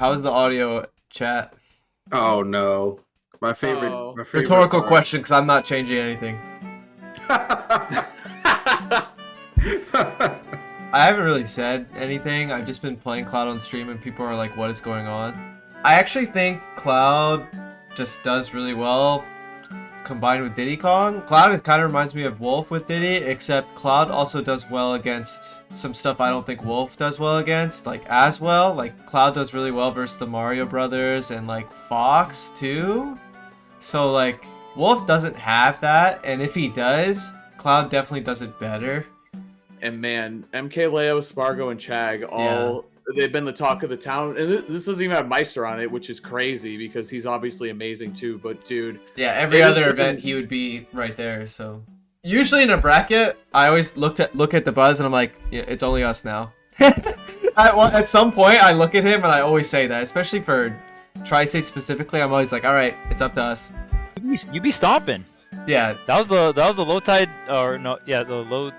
How's the audio, chat? Oh no, my favorite. Oh. My favorite Rhetorical part. question, because I'm not changing anything. I haven't really said anything. I've just been playing Cloud on stream and people are like, what is going on? I actually think Cloud just does really well combined with Diddy Kong. Cloud kind of reminds me of Wolf with Diddy, except Cloud also does well against some stuff I don't think Wolf does well against, like as well. Like Cloud does really well versus the Mario Brothers and like Fox too. So like Wolf doesn't have that, and if he does, Cloud definitely does it better. And man, MkLeo, Spargo, and Chag they've been the talk of the town. And this doesn't even have Meister on it, which is crazy because he's obviously amazing too. But dude, yeah, every other event he would be right there. So usually in a bracket, I always look at the Buzz and I'm like, yeah, it's only us now. At some point, I look at him and I always say that, especially for Tri-State specifically. I'm always like, all right, it's up to us. You be stomping. Yeah, That was the low tide or no? Yeah, the low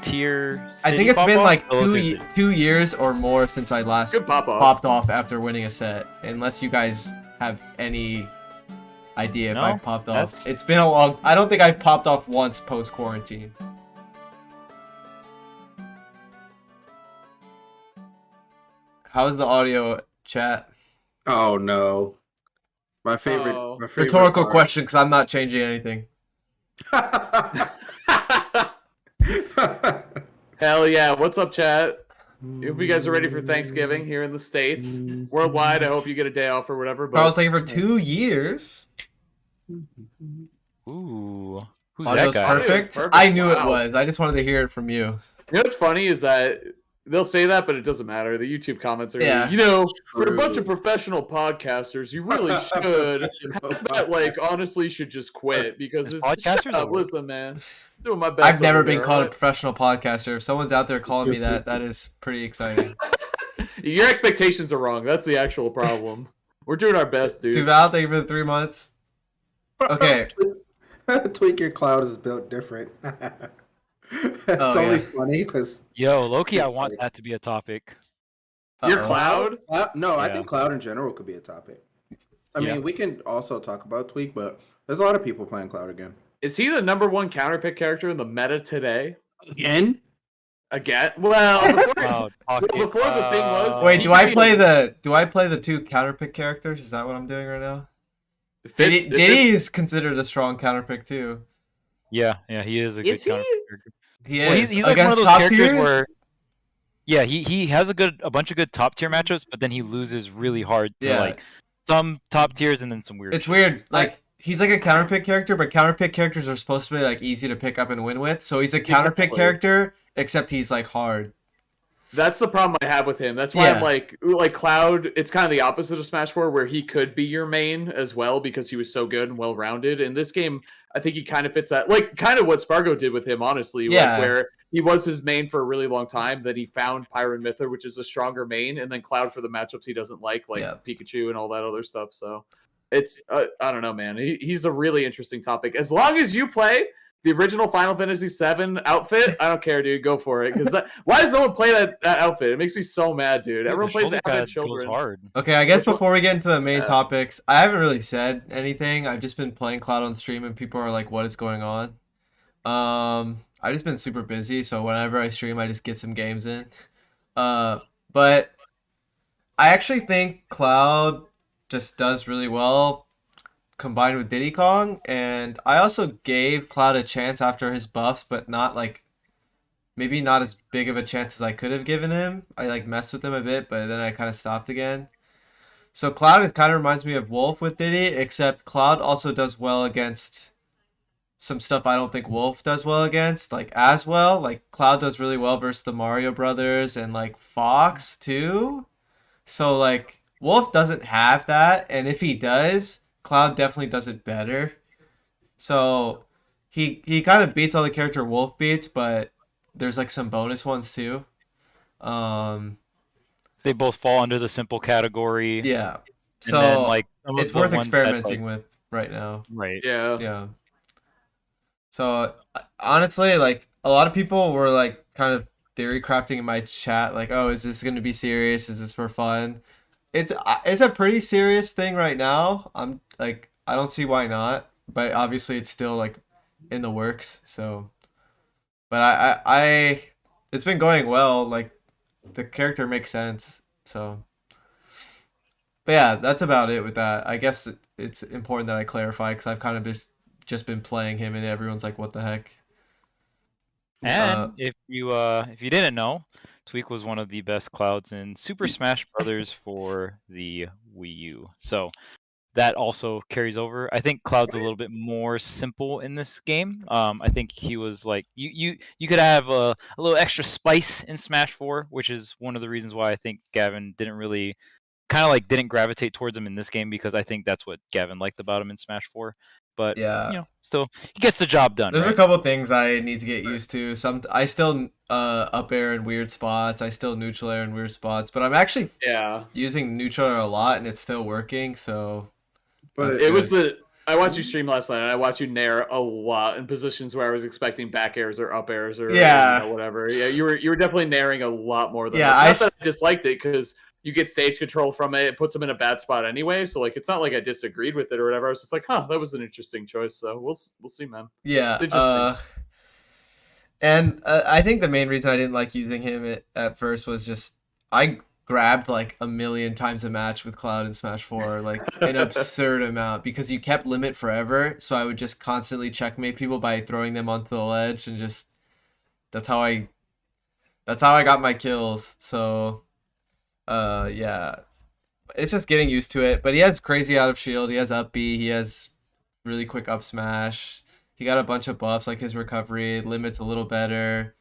tier. I think it's been like Oh, Tuesday. 2 years or more since I last good Popoff. popped off after winning a set. Unless you guys have any idea if No, I've popped off. that's- It's been a long. I don't think I've popped off once post quarantine. How's the audio, chat? Oh no, my favorite. Oh. My favorite Rhetorical part. question, because I'm not changing anything. Hell yeah! What's up, chat? Hope you guys are ready for Thanksgiving here in the States. Worldwide, I hope you get a day off or whatever. But I was like for 2 years. Ooh, who's Audio's that guy? perfect. Perfect. I knew it Wow. was. I just wanted to hear it from you. You know what's funny is that they'll say that, but it doesn't matter. The YouTube comments are, Yeah. you know, for a True. bunch of professional podcasters, you really should. Hazmatt, like, honestly, should just quit because Is it's podcasters shut up, or- listen, man. Doing my best. I've never over been there, called a alright? professional podcaster. If someone's out there calling me that, that is pretty exciting. Your expectations are wrong. That's the actual problem. We're doing our best, dude. Duval, thank you for the 3 months. Okay. Tweek, your cloud is built different. It's Oh, only yeah. funny because Yo, Loki, I It's want like- that to be a topic. Your Uh-oh. cloud? no, I Yeah. think cloud in general could be a topic. I Yeah. mean, we can also talk about Tweek, but there's a lot of people playing cloud again. Is he the #1 counterpick character in the meta today? Again? Again? Well, Cloud, pocket, before the thing was- Wait, He do I could be- play the 2 counterpick characters? Is that what I'm doing right now? Diddy is considered a strong counterpick too. Yeah, he is a good Is he? counter character. He Well, is he's like one of against those top characters tiers. where, yeah, he has a bunch of good top tier matchups, but then he loses really hard to Yeah. like some top tiers and then some weird. It's weird. Like he's like a counterpick character, but counterpick characters are supposed to be like easy to pick up and win with. So he's a counterpick Exactly. character, except he's like hard. That's the problem I have with him. That's why Yeah. I'm like Cloud. It's kind of the opposite of Smash 4, where he could be your main as well because he was so good and well rounded. In this game, I think he kind of fits that, like kind of what Spargo did with him, honestly. Yeah. Like, where he was his main for a really long time. Then he found Pyron Myther, which is a stronger main, and then Cloud for the matchups he doesn't like Yeah. Pikachu and all that other stuff. So it's I don't know, man. He's a really interesting topic. As long as you play the original Final Fantasy VII outfit, I don't care, dude. Go for it. Because why does no one play that outfit? It makes me so mad, dude. Everyone plays the it shoulder out pad children. goes hard. Okay, I guess Before- before we get into the main Yeah. topics, I haven't really said anything. I've just been playing Cloud on stream and people are like, what is going on? I've just been super busy, so whenever I stream, I just get some games in. But I actually think Cloud just does really well combined with Diddy Kong, and I also gave Cloud a chance after his buffs, but not like maybe not as big of a chance as I could have given him. I like messed with him a bit, but then I kind of stopped again. So Cloud kind of reminds me of Wolf with Diddy, except Cloud also does well against some stuff I don't think Wolf does well against, like as well. Like Cloud does really well versus the Mario Brothers and like Fox too. So like Wolf doesn't have that, and if he does, Cloud definitely does it better. So he kind of beats all the character Wolf beats, but there's like some bonus ones too. They both fall under the simple category. Yeah. And So then, like, some of it's the worth ones that, experimenting like, with right now. right. Yeah. Yeah. So honestly, like a lot of people were like kind of theory crafting in my chat, like, oh, is this going to be serious? Is this for fun? it's a pretty serious thing right now. I'm like I don't see why not, but obviously it's still like in the works. So, but I it's been going well. Like the character makes sense. So, but yeah, that's about it with that. I guess it's important that I clarify because I've kind of just been playing him and everyone's like, what the heck? And if you didn't know, Tweek was one of the best clouds in Super Smash Brothers for the Wii U. So that also carries over. I think Cloud's a little bit more simple in this game. I think he was like you could have a little extra spice in Smash 4, which is one of the reasons why I think Gavin didn't really kind of like didn't gravitate towards him in this game because I think that's what Gavin liked about him in Smash 4. But Yeah. still he gets the job done. There's right? a couple things I need to get used to. I still up air in weird spots. I still neutral air in weird spots, but I'm actually using neutral air a lot and it's still working. So, But it was I watched you stream last night, and I watched you nair a lot in positions where I was expecting back airs or up airs or whatever. Yeah, you were definitely nairing a lot more than that. Not that I disliked it because you get stage control from it. It puts them in a bad spot anyway. So like, it's not like I disagreed with it or whatever. I was just like, that was an interesting choice. So we'll see, man. Yeah. And I think the main reason I didn't like using him at first was just I grabbed like a million times a match with Cloud in Smash 4, like an absurd amount because you kept limit forever. So I would just constantly checkmate people by throwing them onto the ledge and just that's how I got my kills. So yeah, it's just getting used to it. But he has crazy out of shield. He has up B. He has really quick up smash. He got a bunch of buffs like his recovery, limits a little better.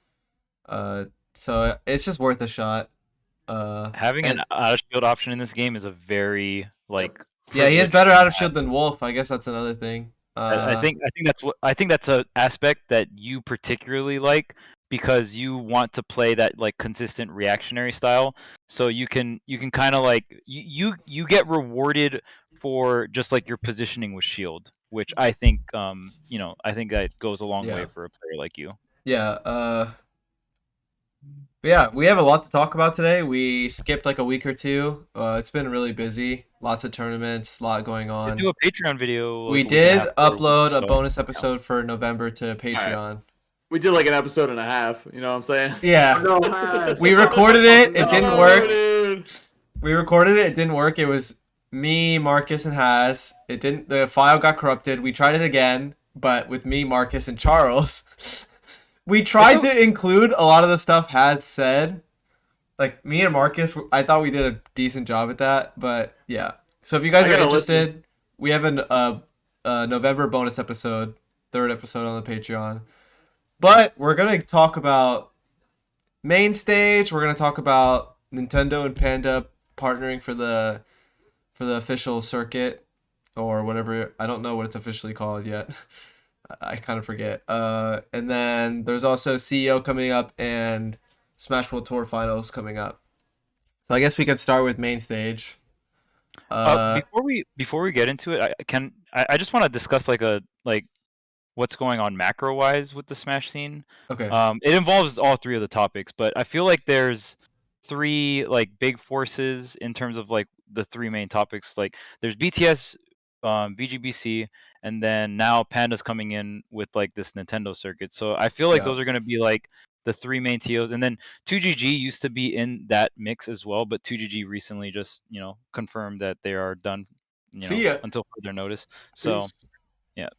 So it's just worth a shot. Having an out of shield option in this game is a very yeah, he has better out of shield than Wolf. I guess that's another thing. I think that's an aspect that you particularly like because you want to play that like consistent reactionary style. So you can kind of like you get rewarded for just like your positioning with shield, which I think I think that goes a long way for a player like you. Yeah. But yeah, we have a lot to talk about today. We skipped like a week or two. It's been really busy. Lots of tournaments, a lot going on. We do a Patreon video. We did upload a bonus episode for November to Patreon. Right. We did like an episode and a half. You know what I'm saying? Yeah. We recorded it. It didn't work. Dude. We recorded it. It didn't work. It was me, Marcus, and Haz. It didn't. The file got corrupted. We tried it again, but with me, Marcus, and Charles. We tried to include a lot of the stuff Haz said. Like, me and Marcus, I thought we did a decent job at that. But, yeah. So, if you guys are interested, we have a November bonus episode. 3rd episode on the Patreon. But, we're going to talk about Mainstage. We're going to talk about Nintendo and Panda partnering for the official circuit. Or whatever. I don't know what it's officially called yet. I kind of forget. And then there's also CEO coming up and Smash World Tour Finals coming up. So I guess we could start with Mainstage. Before we get into it, I just want to discuss like what's going on macro wise with the Smash scene. Okay. It involves all 3 of the topics, but I feel like there's 3 like big forces in terms of like the 3 main topics. Like there's BTS, VGBC, and then now Panda's coming in with like this Nintendo circuit. So I feel like those are going to be like the 3 main TOs. And then 2GG used to be in that mix as well, but 2GG recently just, confirmed that they are done, until further notice. So, yeah.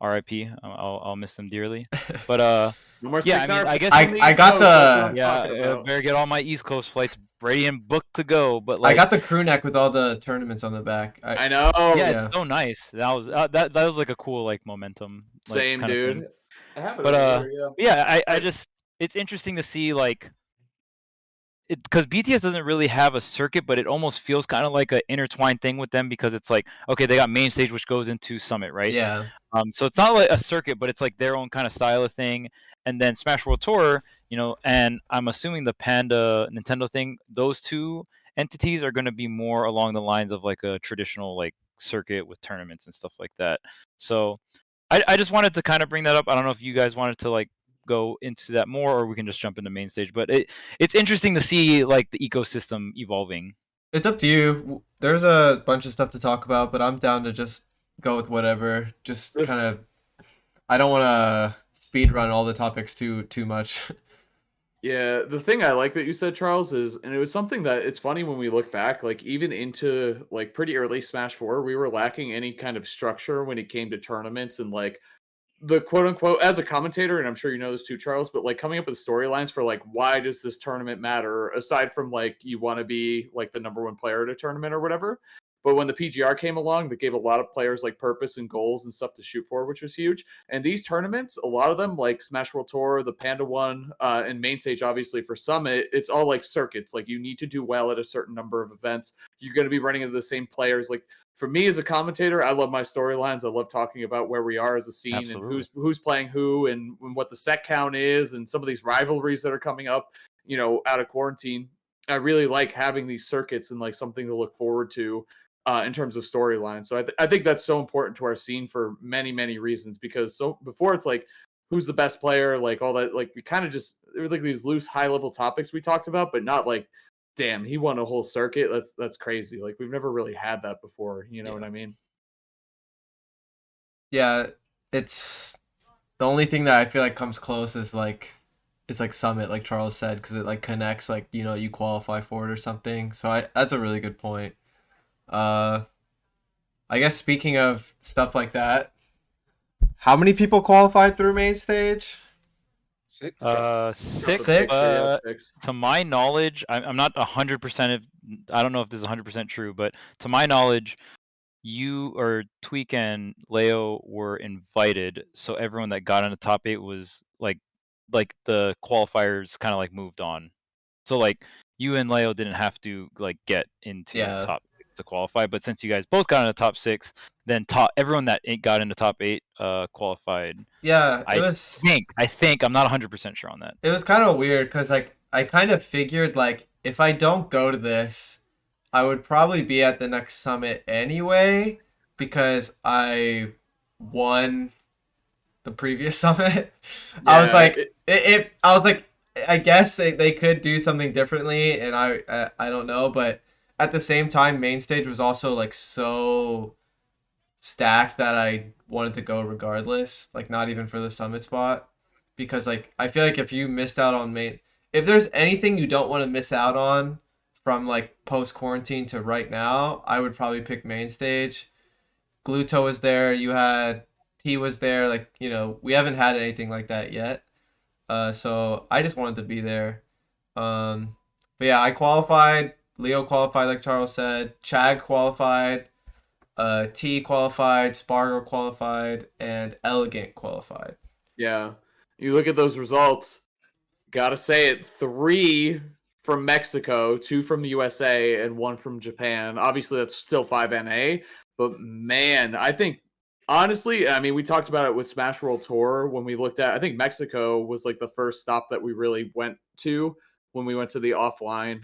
RIP. I'll miss them dearly. But I guess I got better get all my East Coast flights ready and booked to go. But like, I got the crew neck with all the tournaments on the back. I know. Yeah, it's so nice. That was like a cool like momentum. Like, same dude. But I just it's interesting to see like because BTS doesn't really have a circuit, but it almost feels kind of like an intertwined thing with them because it's like, okay, they got main stage, which goes into Summit, right? Yeah. So it's not like a circuit, but it's like their own kind of style of thing. And then Smash World Tour, and I'm assuming the Panda Nintendo thing, those 2 entities are going to be more along the lines of like a traditional like circuit with tournaments and stuff like that. So I just wanted to kind of bring that up. I don't know if you guys wanted to like go into that more or we can just jump into main stage, but it's interesting to see like the ecosystem evolving. It's up to you. There's a bunch of stuff to talk about, but I'm down to just go with whatever. Just kind of, I don't want to speed run all the topics too much. Yeah, the thing I like that you said, Charles, is, and it was something that it's funny when we look back, like even into like pretty early Smash 4, we were lacking any kind of structure when it came to tournaments and like the quote unquote, as a commentator, and I'm sure you know this too, Charles, but like coming up with storylines for like why does this tournament matter aside from like you want to be like the number one player at a tournament or whatever. But when the PGR came along, that gave a lot of players like purpose and goals and stuff to shoot for, which was huge. And these tournaments, a lot of them, like Smash World Tour, the Panda one, and Mainstage, obviously for Summit, it's all like circuits. Like you need to do well at a certain number of events. You're going to be running into the same players. Like for me as a commentator, I love my storylines. I love talking about where we are as a scene Absolutely. and who's playing who and what the set count is and some of these rivalries that are coming up, you know, out of quarantine. I really like having these circuits and like something to look forward to in terms of storyline. So I think that's so important to our scene for many reasons, because so before it's like who's the best player, like all that, like we kind of just, there were like these loose high level topics we talked about, but not like, damn, he won a whole circuit. That's crazy. Like we've never really had that before. You know Yeah. what I mean? Yeah, it's the only thing that I feel like comes close is like it's like Summit, like Charles said, because it like connects, like you qualify for it or something. So I that's a really good point. Uh, I guess speaking of stuff like that, how many people qualified through main stage? 6. Six. Six? Yeah, But six. to my knowledge, I'm not 100%. I don't know if this is 100% true, but to my knowledge, you or Tweek and Leo were invited, so everyone that got in the top 8 was like the qualifiers kind of like moved on. So like you and Leo didn't have to like get into the Yeah. top 6 to qualify, but since you guys both got in the top 6, then everyone that got in the top 8 qualified. Yeah, I think I'm not 100% sure on that. it was kind of weird because like I kind of figured like if I don't go to this, I would probably be at the next summit anyway because I won the previous summit. I was Yeah, like, I was like, I guess they could do something differently, and I don't know, but at the same time, main stage was also like so stacked that I wanted to go regardless, like not even for the summit spot, because like I feel like if you missed out on main, if there's anything you don't want to miss out on from like post quarantine to right now, I would probably pick main stage. Gluto was there. You had T was there. Like we haven't had anything like that yet. So I just wanted to be there. But yeah, I qualified. Leo qualified, like Charles said. Chag qualified. T qualified. Spargo qualified, and Elegant qualified. yeah. You look at those results. Gotta say it. 3 from Mexico, 2 from the USA, and 1 from Japan. Obviously, that's still 5 NA. But man, I think honestly, I mean, we talked about it with Smash World Tour when we looked at. I think Mexico was like the first stop that we really went to when we went to the offline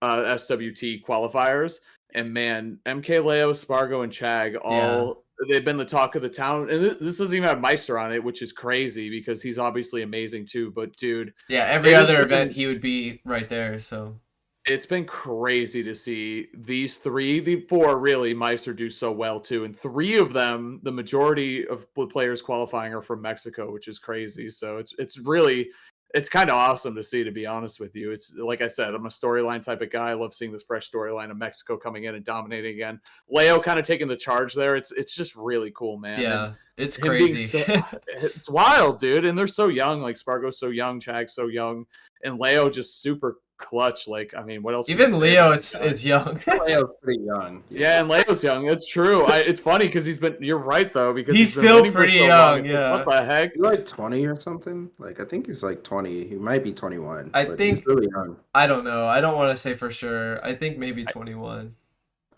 SWT qualifiers. And man, MkLeo, Spargo, and Chag all they've been the talk of the town. And this doesn't even have Meister on it, which is crazy because he's obviously amazing too. But dude, Yeah, every it has other been- event he would be right there. So it's been crazy to see these 3, the 4 really, Meister do so well too. And 3 of them, the majority of the players qualifying are from Mexico, which is crazy. So it's really, it's kind of awesome to see, to be honest with you. It's like I said, I'm a storyline type of guy. I love seeing this fresh storyline of Mexico coming in and dominating again. Leo kind of taking the charge there. It's just really cool, man. yeah, And it's him being crazy. it's wild, dude. And they're so young. Like Spargo's so young, Chag's so young, and Leo just super clutch. Like, I mean, what else? Can you Even say Leo about this guy? is young. Leo's pretty young. Yeah, and Leo's young. It's true. It's funny because he's been. You're right though, because He's been still winning for pretty so long. young, It's like, yeah. what the heck? He's like 20 or something. Like I think he's like 20. He might be 21. I but think- he's really young. I don't know. I don't want to say for sure. I think maybe 21.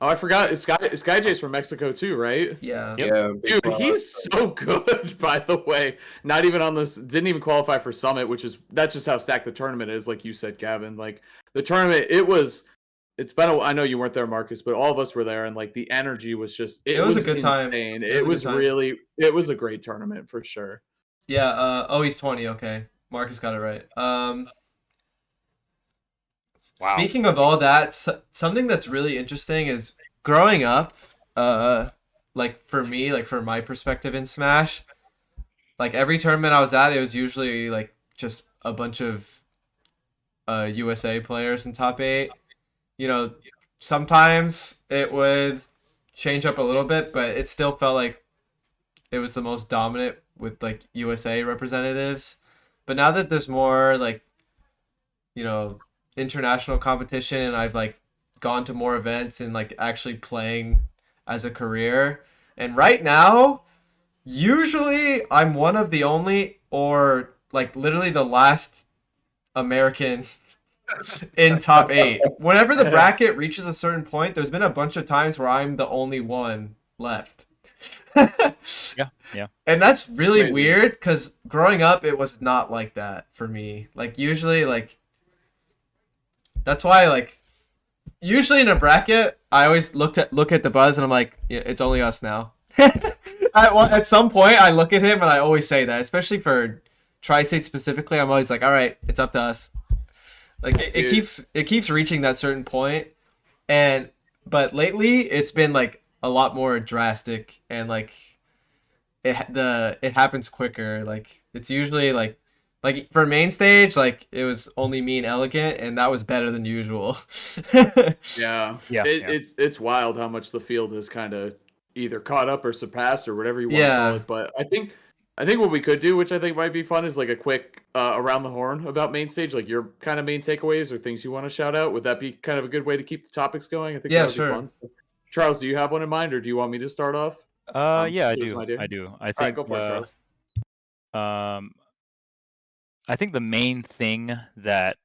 Oh, I forgot. Sky J's from Mexico too, right? Yeah. Yep. Yeah, big Dude, claw. he's so good, by the way. Not even on this, didn't even qualify for Summit, that's just how stacked the tournament is, like you said, Gavin. Like the tournament, it's been I know you weren't there, Marcus, but all of us were there, and like the energy was just It was a good time. insane. It was a good time. It was a great tournament for sure. Yeah. Oh, he's 20. Okay. Marcus got it right. Wow. Speaking of all that, something that's really interesting is growing up, like for me, like from my perspective in Smash, like every tournament I was at, it was usually like just a bunch of USA players in top 8. You know, sometimes it would change up a little bit, but it still felt like it was the most dominant with like USA representatives. But now that there's more like, you know, international competition, and I've like gone to more events and like actually playing as a career. And right now, usually I'm one of the only or like literally the last American in top 8. Whenever the bracket reaches a certain point, there's been a bunch of times where I'm the only one left. Yeah. And that's really Crazy. weird because growing up, it was not like that for me. Like usually, like that's why like usually in a bracket, I always look at Dabuz and I'm like, yeah, it's only us now. At some point, I look at him and I always say that, especially for Tri-State specifically. I'm always like, all right, it's up to us. Like it keeps reaching that certain point, but lately it's been like a lot more drastic and like it happens quicker. Like it's usually like for main stage, like it was only me and Elegant, and that was better than usual. Yeah. Yeah. It's wild how much the field has kind of either caught up or surpassed or whatever you want to Yeah. call it. But I think what we could do, which I think might be fun, is like a quick around the horn about main stage, like your kind of main takeaways or things you want to shout out. Would that be kind of a good way to keep the topics going? I think Yeah, that would sure. be fun. So, Charles, do you have one in mind, or do you want me to start off? Yeah, I since it was do. my idea? I do. I All right, think go for it, Charles. I think the main thing that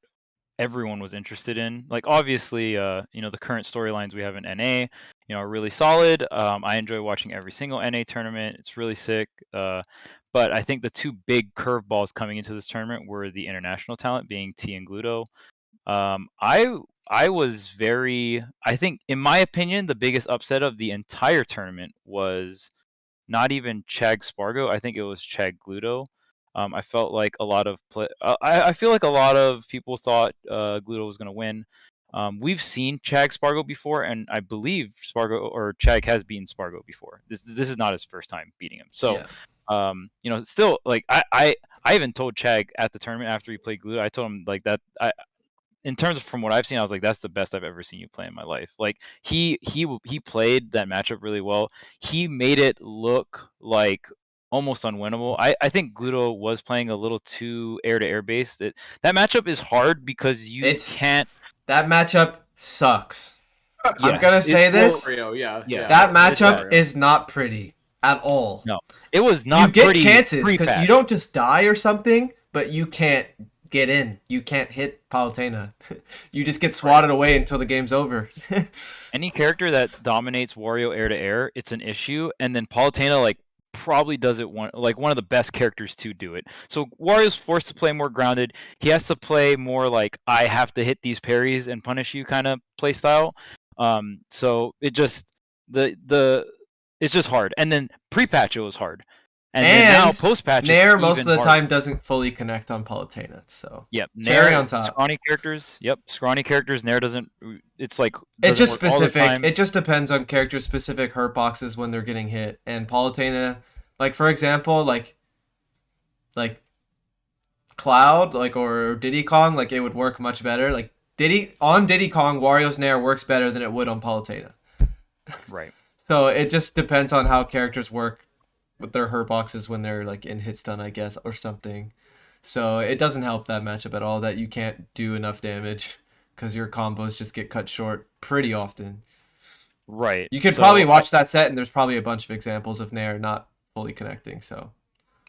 everyone was interested in, like obviously, the current storylines we have in NA, are really solid. I enjoy watching every single NA tournament. It's really sick. But I think the two big curveballs coming into this tournament were the international talent, being T and Gluto. I was I think, in my opinion, the biggest upset of the entire tournament was not even Chag Spargo. I think it was Chag Gluto. I felt like a lot of I feel like a lot of people thought Gluto was going to win. We've seen Chag Spargo before, and I believe Spargo or Chag has beaten Spargo before. This is not his first time beating him. So, still, like I even told Chag at the tournament after he played Gluto, I told him like that. In terms of from what I've seen, I was like, that's the best I've ever seen you play in my life. Like he played that matchup really well. He made it look like almost unwinnable. I think Gluto was playing a little too air to air based. That matchup is hard because you can't. That matchup sucks. I'm Yes, gonna say this. Wario, yeah. That It's matchup Wario. is not pretty at all. No, it was not. You get pretty chances because pre-patch. you don't just die or something, but you can't get in. You can't hit Palutena. You just get swatted away until the game's over. Any character that dominates Wario air to air, it's an issue. And then Palutena like probably does it one of the best characters to do it. So Wario's forced to play more grounded. He has to play more like I have to hit these parries and punish you kind of play style. So it just it's just hard. And then pre-patch it was hard. And then now post-patch Nair most of the time doesn't fully connect on Palutena, so yep, cherry on top. Scrawny characters, scrawny characters. Nair doesn't. It's like it's just specific. It just depends on character specific hurt boxes when they're getting hit. And Palutena, like for example, like Cloud, like or Diddy Kong, like it would work much better. Like Diddy Kong, Wario's Nair works better than it would on Palutena. Right. So it just depends on how characters work with their hurt boxes when they're like in hit stun, I guess, or something. So it doesn't help that matchup at all that you can't do enough damage because your combos just get cut short pretty often. Right. You could probably watch that set, and there's probably a bunch of examples of Nair not fully connecting. So.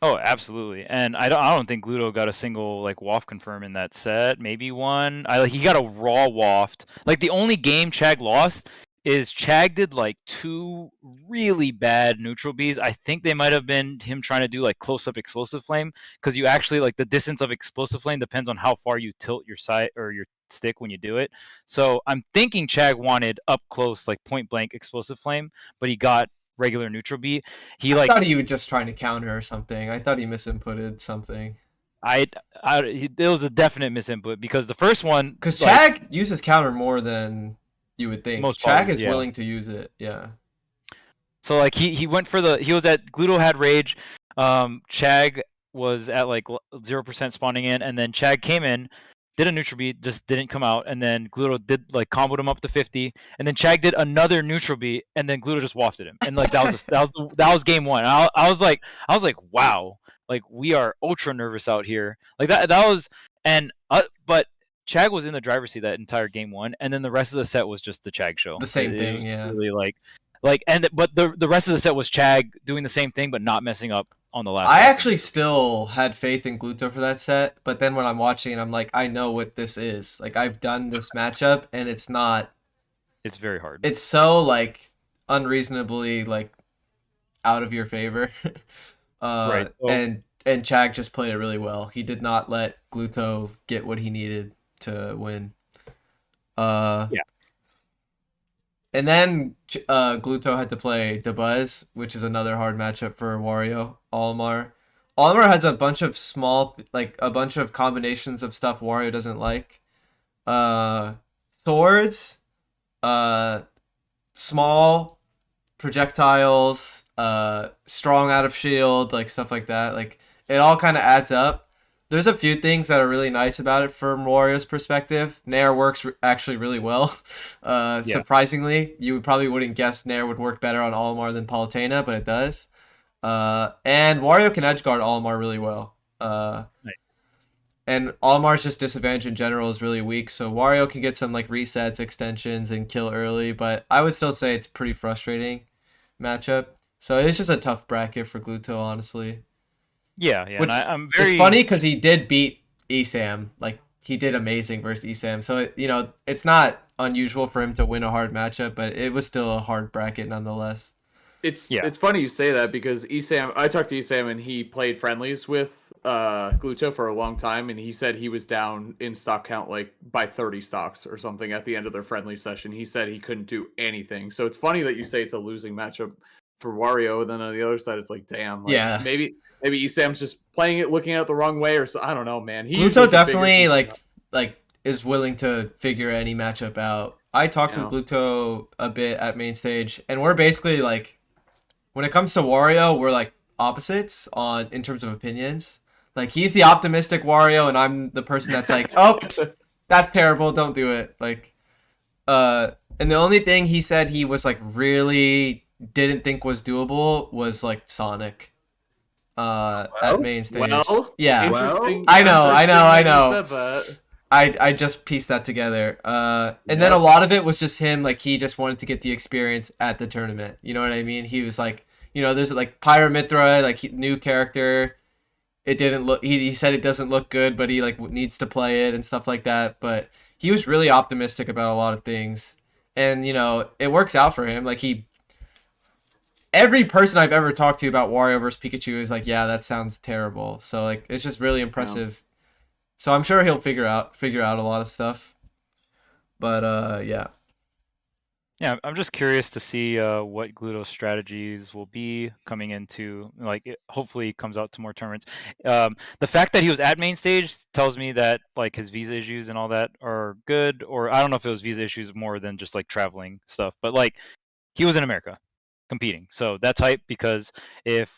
Oh, absolutely. And I don't think Gluto got a single like waft confirm in that set. Maybe one. He got a raw waft. Like the only game Chag lost is Chag did like 2 really bad neutral Bs. I think they might have been him trying to do like close up explosive flame because you actually like the distance of explosive flame depends on how far you tilt your side or your stick when you do it. So I'm thinking Chag wanted up close like point blank explosive flame, but he got regular neutral B. I thought he was just trying to counter or something. I thought he misinputted something. It was a definite misinput because the first one, Because like, Chag uses counter more than you would think. Most Chag players, is yeah. willing to use it. Yeah. So like he went for he was at Gluto had rage, Chag was at like 0% spawning in, and then Chag came in, did a neutral beat, just didn't come out, and then Gluto did like comboed him up to 50, and then Chag did another neutral beat, and then Gluto just wafted him, and like that was game one. I was like wow, like we are ultra nervous out here, like that was and but Chag was in the driver's seat that entire game one, and then the rest of the set was just the Chag show. The same It thing, was yeah. really but the rest of the set was Chag doing the same thing but not messing up on the last. I second. actually still had faith in Gluto for that set, but then when I'm watching it, I'm like, I know what this is. Like, I've done this matchup, and it's not. It's very hard. It's so like unreasonably like out of your favor. Right. So- And Chag just played it really well. He did not let Gluto get what he needed to win. Yeah. And then Gluto had to play Dabuz, which is another hard matchup for Wario. Olimar. Olimar has a bunch of a bunch of combinations of stuff Wario doesn't like. Swords, small projectiles, strong out of shield, like stuff like that. Like it all kind of adds up. There's a few things that are really nice about it from Wario's perspective. Nair works actually really well. Surprisingly, you probably wouldn't guess Nair would work better on Olimar than Palutena, but it does. And Wario can edgeguard Olimar really well. Nice. And Olimar's just disadvantage in general is really weak, so Wario can get some like resets, extensions, and kill early, but I would still say it's pretty frustrating matchup. So it's just a tough bracket for Gluto, honestly. Yeah. Which I'm very. It's funny because he did beat Esam. Like, he did amazing versus Esam. So, it's not unusual for him to win a hard matchup, but it was still a hard bracket nonetheless. It's funny you say that because I talked to Esam and he played friendlies with Gluto for a long time, and he said he was down in stock count like by 30 stocks or something at the end of their friendly session. He said he couldn't do anything. So it's funny that you say it's a losing matchup for Wario, and then on the other side it's like, damn, like, Yeah. maybe Esam's just playing it, looking at it the wrong way, or so. I don't know, man. Gluto definitely like is willing to figure any matchup out. I talked with Gluto a bit at Mainstage, and we're basically like, when it comes to Wario, we're like opposites in terms of opinions. Like, he's the optimistic Wario, and I'm the person that's like, oh, that's terrible, don't do it. Like, and the only thing he said he was like really didn't think was doable was like Sonic. At Mainstage. Yeah. Interesting. I know. Interesting that you said that. I just pieced that together. And then a lot of it was just him, like, he just wanted to get the experience at the tournament. You know what I mean? He was like, there's like Pyramithra, like new character. It didn't look. He said it doesn't look good, but he like needs to play it and stuff like that. But he was really optimistic about a lot of things, and it works out for him. Like, every person I've ever talked to about Wario vs Pikachu is like, yeah, that sounds terrible. So like, it's just really impressive. So I'm sure he'll figure out a lot of stuff. But yeah. Yeah, I'm just curious to see what Gluto's strategies will be coming into, like, it hopefully comes out to more tournaments. The fact that he was at Mainstage tells me that like his visa issues and all that are good, or I don't know if it was visa issues more than just like traveling stuff, but like he was in America competing, so that's hype because if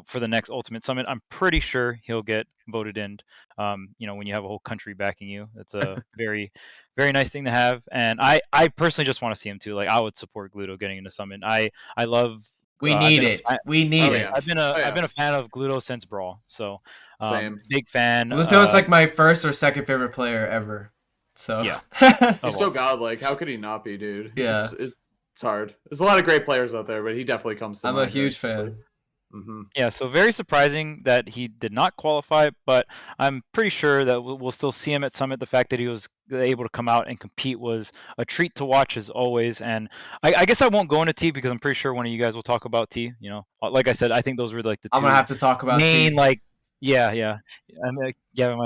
for the next Ultimate Summit, I'm pretty sure he'll get voted in. When you have a whole country backing you, that's a very, very nice thing to have. And I personally just want to see him too. Like, I would support Gluto getting into Summit. I love. We need it. We need it. I've been a fan of Gluto since Brawl, so Same. big fan. Gluto is like my first or second favorite player ever. So yeah, he's so godlike. How could he not be, dude? Yeah, it's hard. There's a lot of great players out there, but he definitely comes to I'm mind. a huge fan. Mm-hmm. Yeah, so very surprising that he did not qualify, but I'm pretty sure that we'll still see him at Summit. The fact that he was able to come out and compete was a treat to watch as always. And I guess I won't go into T because I'm pretty sure one of you guys will talk about T. Like I said, I think those were like the two I'm gonna have to talk about main T. like. Yeah. I might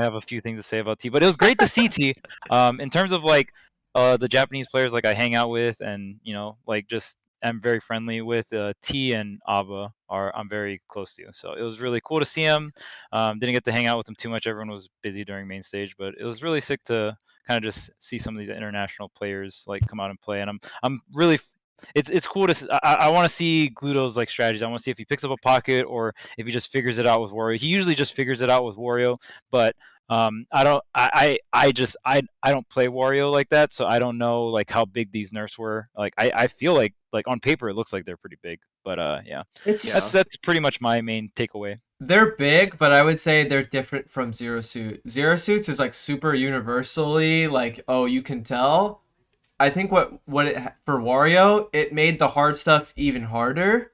have a few things to say about T, but it was great to see T. In terms of like the Japanese players like I hang out with, and like just am very friendly with. T and Abba I'm very close to. So it was really cool to see him. Didn't get to hang out with him too much. Everyone was busy during main stage, but it was really sick to kind of just see some of these international players like come out and play. And I'm really it's cool to I want to see Gluto's like strategies. I want to see if he picks up a pocket or if he just figures it out with Wario. He usually just figures it out with Wario, but I don't I don't play Wario like that, so I don't know like how big these nerfs were. Like I feel like on paper it looks like they're pretty big, but yeah. That's pretty much my main takeaway. They're big, but I would say they're different from Zero Suit. Zero Suits is like super universally like, oh, you can tell. I think what it for Wario, it made the hard stuff even harder.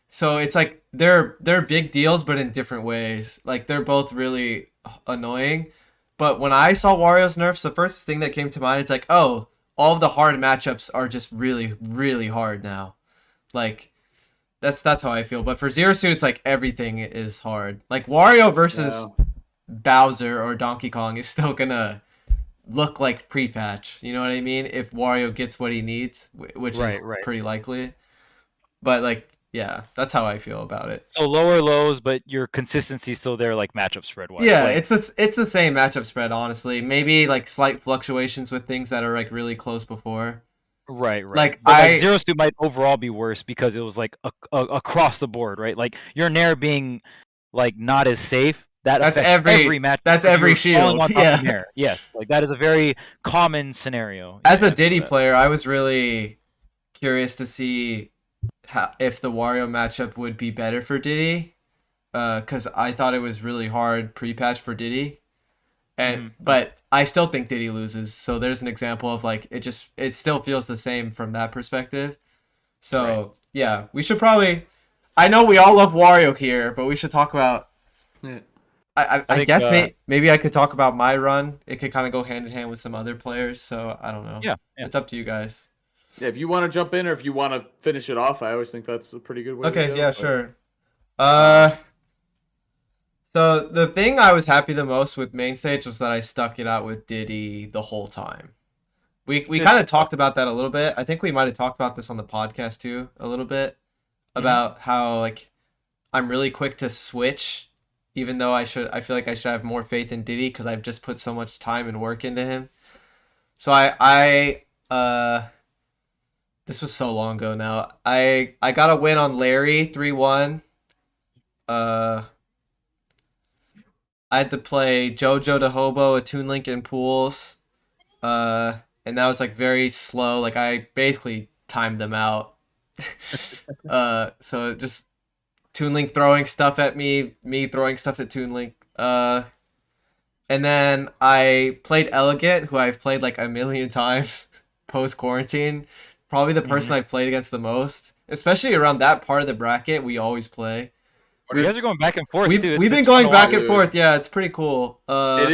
So it's like they're big deals, but in different ways. Like they're both really annoying. But when I saw Wario's nerfs, the first thing that came to mind, it's like, oh, all of the hard matchups are just really, really hard now. Like that's how I feel. But for Zero Suit, it's like everything is hard. Like Wario versus Bowser or Donkey Kong is still gonna look like pre-patch. You know what I mean? If Wario gets what he needs, which is pretty likely. But like, yeah, that's how I feel about it. So lower lows, but your consistency still there, like matchup spread wise. Yeah, like, it's the same matchup spread, honestly. Maybe like slight fluctuations with things that are like really close before. Right. Like like Zero Suit might overall be worse because it was like across the board, right? Like your Nair being like not as safe. That's every match. That's every shield. Yeah. Yes. Like that is a very common scenario. As a Diddy player, I was really curious to see if the Wario matchup would be better for Diddy, because I thought it was really hard pre-patch for Diddy, and but I still think Diddy loses. So there's an example of like it still feels the same from that perspective. So yeah, we should probably. I know we all love Wario here, but we should talk about. Yeah. I guess maybe I could talk about my run. It could kind of go hand in hand with some other players. So I don't know. Yeah. It's up to you guys. Yeah, if you want to jump in or if you want to finish it off, I always think that's a pretty good way to go. Okay, yeah, sure. So the thing I was happy the most with Mainstage was that I stuck it out with Diddy the whole time. We kind of talked about that a little bit. I think we might have talked about this on the podcast too, a little bit, about how like I'm really quick to switch, even though I feel like I should have more faith in Diddy because I've just put so much time and work into him. So I this was so long ago now. I got a win on Larry 3-1. I had to play Jojo the Hobo, a Toon Link in pools. And that was like very slow. Like I basically timed them out. So just Toon Link throwing stuff at me throwing stuff at Toon Link. And then I played Elegant, who I've played like a million times post quarantine. Probably the person I've played against the most, especially around that part of the bracket. We always play. You guys are going back and forth too. We've been going back and forth. Yeah, it's pretty cool. It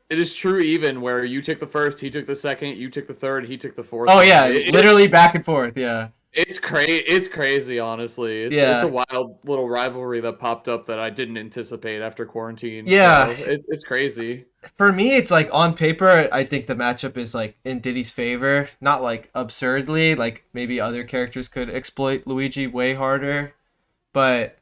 is true even where you took the first, he took the second, you took the third, he took the fourth. Oh yeah, literally back and forth. Yeah. It's crazy, honestly. It's a wild little rivalry that popped up that I didn't anticipate after quarantine. Yeah. So it's crazy. For me, it's like on paper, I think the matchup is like in Diddy's favor. Not like absurdly, like maybe other characters could exploit Luigi way harder. But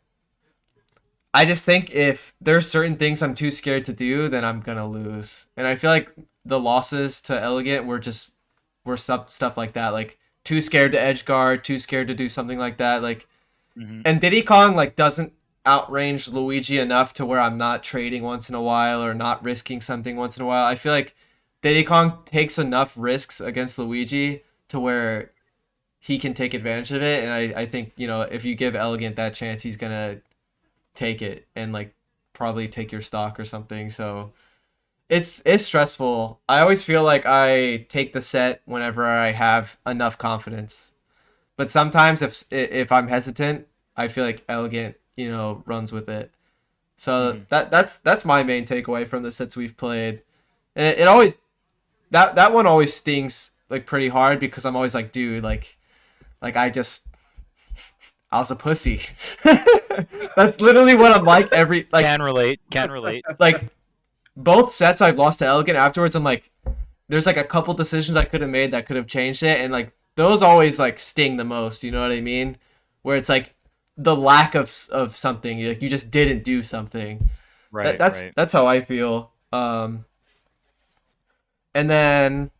I just think if there's certain things I'm too scared to do, then I'm gonna lose. And I feel like the losses to Elegant were stuff like that, like too scared to edge guard, too scared to do something like that, like. And Diddy Kong like doesn't outrange Luigi enough to where I'm not trading once in a while or not risking something once in a while. I feel like Diddy Kong takes enough risks against Luigi to where he can take advantage of it, and I think, you know, if you give Elegant that chance, he's gonna take it and like probably take your stock or something. So it's stressful. I always feel like I take the set whenever I have enough confidence, but sometimes if I'm hesitant, I feel like Elegant, you know, runs with it. So that's my main takeaway from the sets we've played, and it always that one always stings like pretty hard because I'm always like, dude, like I was a pussy. That's literally what I'm like every like. Can relate. Like both sets I've lost to Elegant afterwards, I'm like, there's like a couple decisions I could have made that could have changed it, and like those always like sting the most. You know what I mean? Where it's like the lack of something, like you just didn't do something. Right. That's how I feel. And then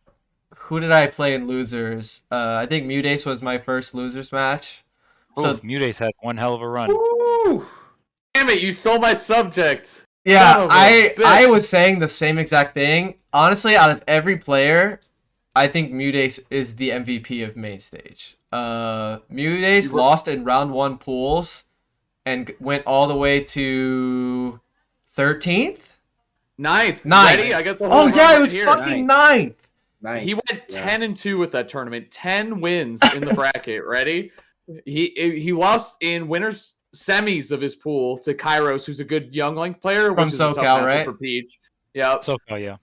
who did I play in losers? I think Muteace was my first losers match. So Muteace had one hell of a run. Ooh. Damn it, you stole my subject. Yeah, Son of a I bitch. was saying the same exact thing. Honestly, out of every player, I think Muteace is the MVP of Mainstage. Muteace lost in round 1 pools and went all the way to 13th? Ninth. Ninth. Ready? I got the whole Oh run yeah, it right was here. fucking 9th. Nice. He went 10-2 with that tournament. 10 wins in the bracket. Ready? He lost in winners semis of his pool to Kairos, who's a good Young Link player, From which is a tough SoCal, matchup right? for Peach. Yeah, So yeah.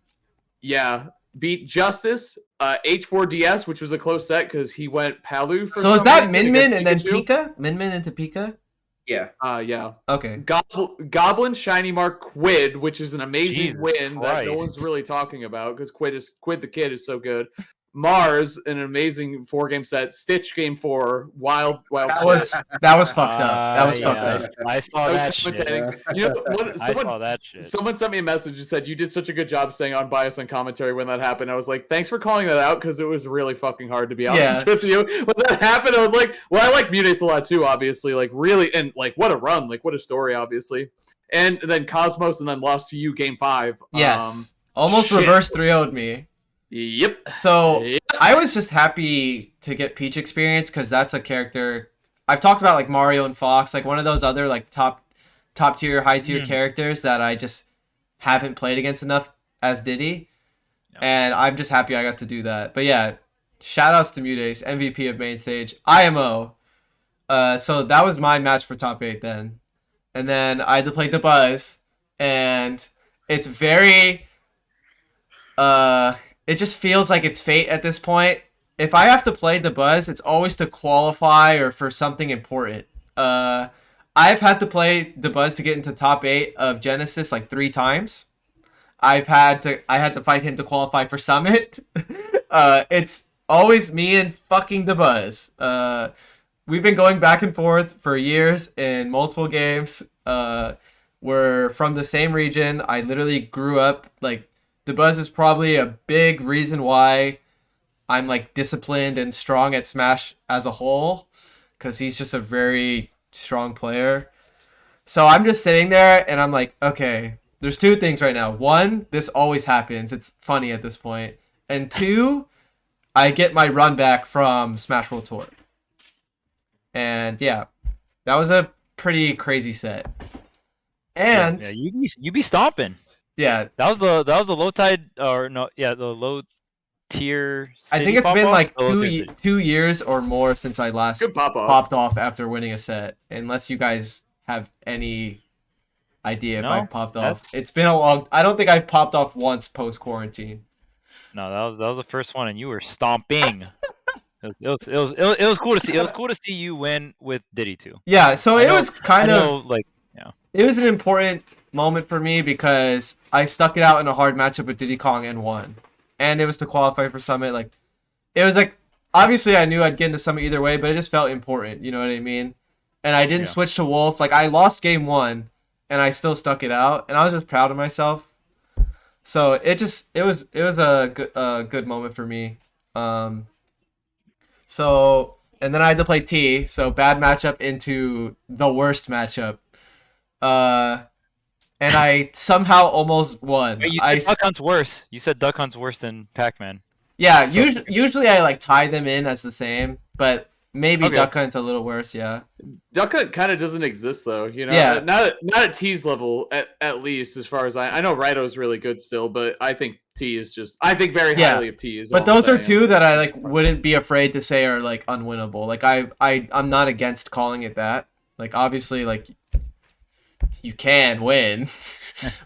yeah. Beat Justice, H4DS, which was a close set because he went Palu for So is some that reason Min against Min and then Pikachu. Pika? Min Min into Pika? Yeah. Yeah. Okay. Goblin Shiny Mark Quid, which is an amazing Jesus win that no Christ. one's really talking about because Quid the kid is so good. Mars, an amazing 4-game set. Stitch game 4. Wild That shit. was fucked up. That was fucked up. I saw I was that shit. commentating. You know, I saw that shit. someone sent me a message and said you did such a good job staying unbiased on commentary when that happened. I was like, thanks for calling that out because it was really fucking hard to be honest Yeah. with you. When that happened, I was like, well, I like Muteace a lot too, obviously. Like really, and like what a run, like what a story, obviously. And then Cosmos, and then lost to you game 5. Yes. Almost shit. reverse 3-0'd me. Yep. So Yep. I was just happy to get Peach experience because that's a character I've talked about, like Mario and Fox, like one of those other like top tier, high tier characters that I just haven't played against enough as Diddy, and I'm just happy I got to do that. But yeah, shout outs to Muteace, MVP of Mainstage, IMO. So that was my match for top 8 then, and then I had to play Dabuz, and it's very it just feels like it's fate at this point. If I have to play Dabuz, it's always to qualify or for something important. I've had to play Dabuz to get into top 8 of Genesis like 3 times. I had to fight him to qualify for Summit. It's always me and fucking Dabuz. We've been going back and forth for years in multiple games. We're from the same region. I literally grew up like Dabuz is probably a big reason why I'm like disciplined and strong at Smash as a whole, because he's just a very strong player. So I'm just sitting there and I'm like, okay, there's 2 things right now. 1, this always happens. It's funny at this point. And 2, I get my run back from Smash World Tour. And yeah, that was a pretty crazy set. And yeah, you be stomping. yeah, That was the low tide or no, yeah, the low tier. I think it's been like 2 years or more since I last Good pop-off. popped off after winning a set. Unless you guys have any idea if No, I've popped off. that's- It's been a long. I don't think I've popped off once post quarantine. No, that was the first one, and you were stomping. It was cool to see. It was cool to see you win with Diddy too. Yeah, so it was kind of like it was an important moment for me because I stuck it out in a hard matchup with Diddy Kong and won, and it was to qualify for Summit. Like it was like obviously I knew I'd get into Summit either way, but it just felt important. You know what I mean? And I didn't switch to Wolf. Like I lost game 1, and I still stuck it out, and I was just proud of myself. So it was a good moment for me. So and then I had to play T. So bad matchup into the worst matchup. And I somehow almost won. wait, you said Duck Hunt's worse. You said Duck Hunt's worse than Pac-Man. Yeah, usually I like tie them in as the same, but maybe Okay. Duck Hunt's a little worse. Yeah. Duck Hunt kind of doesn't exist though, you know. Yeah. Not at T's level, at least as far as I know. Raito's really good still, but I think T is just. I think very Yeah. highly of T. Is But all I'm those are saying. 2 that I like wouldn't be afraid to say are like unwinnable. Like I'm not against calling it that. Like obviously like you can win,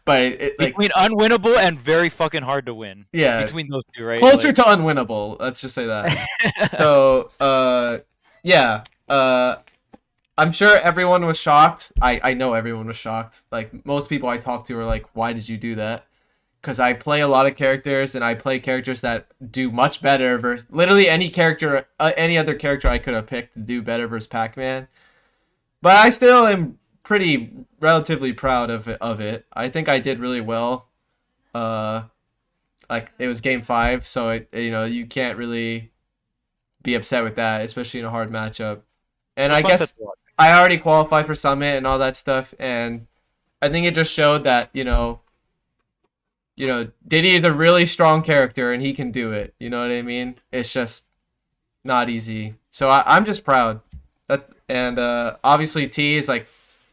but it like Between unwinnable and very fucking hard to win. yeah, Between those 2, right? closer Like- to unwinnable. Let's just say that. So yeah, I'm sure everyone was shocked. I know everyone was shocked. Like most people I talked to were like, "Why did you do that?" because I play a lot of characters and I play characters that do much better versus literally any character, any other character I could have picked to do better versus Pac-Man. But I still am pretty relatively proud of it. I think I did really well. Like it was game 5, so you can't really be upset with that, especially in a hard matchup. And I guess I already qualified for Summit and all that stuff, and I think it just showed that Diddy is a really strong character and he can do it. You know what I mean? It's just not easy. So I'm just proud. And obviously T is like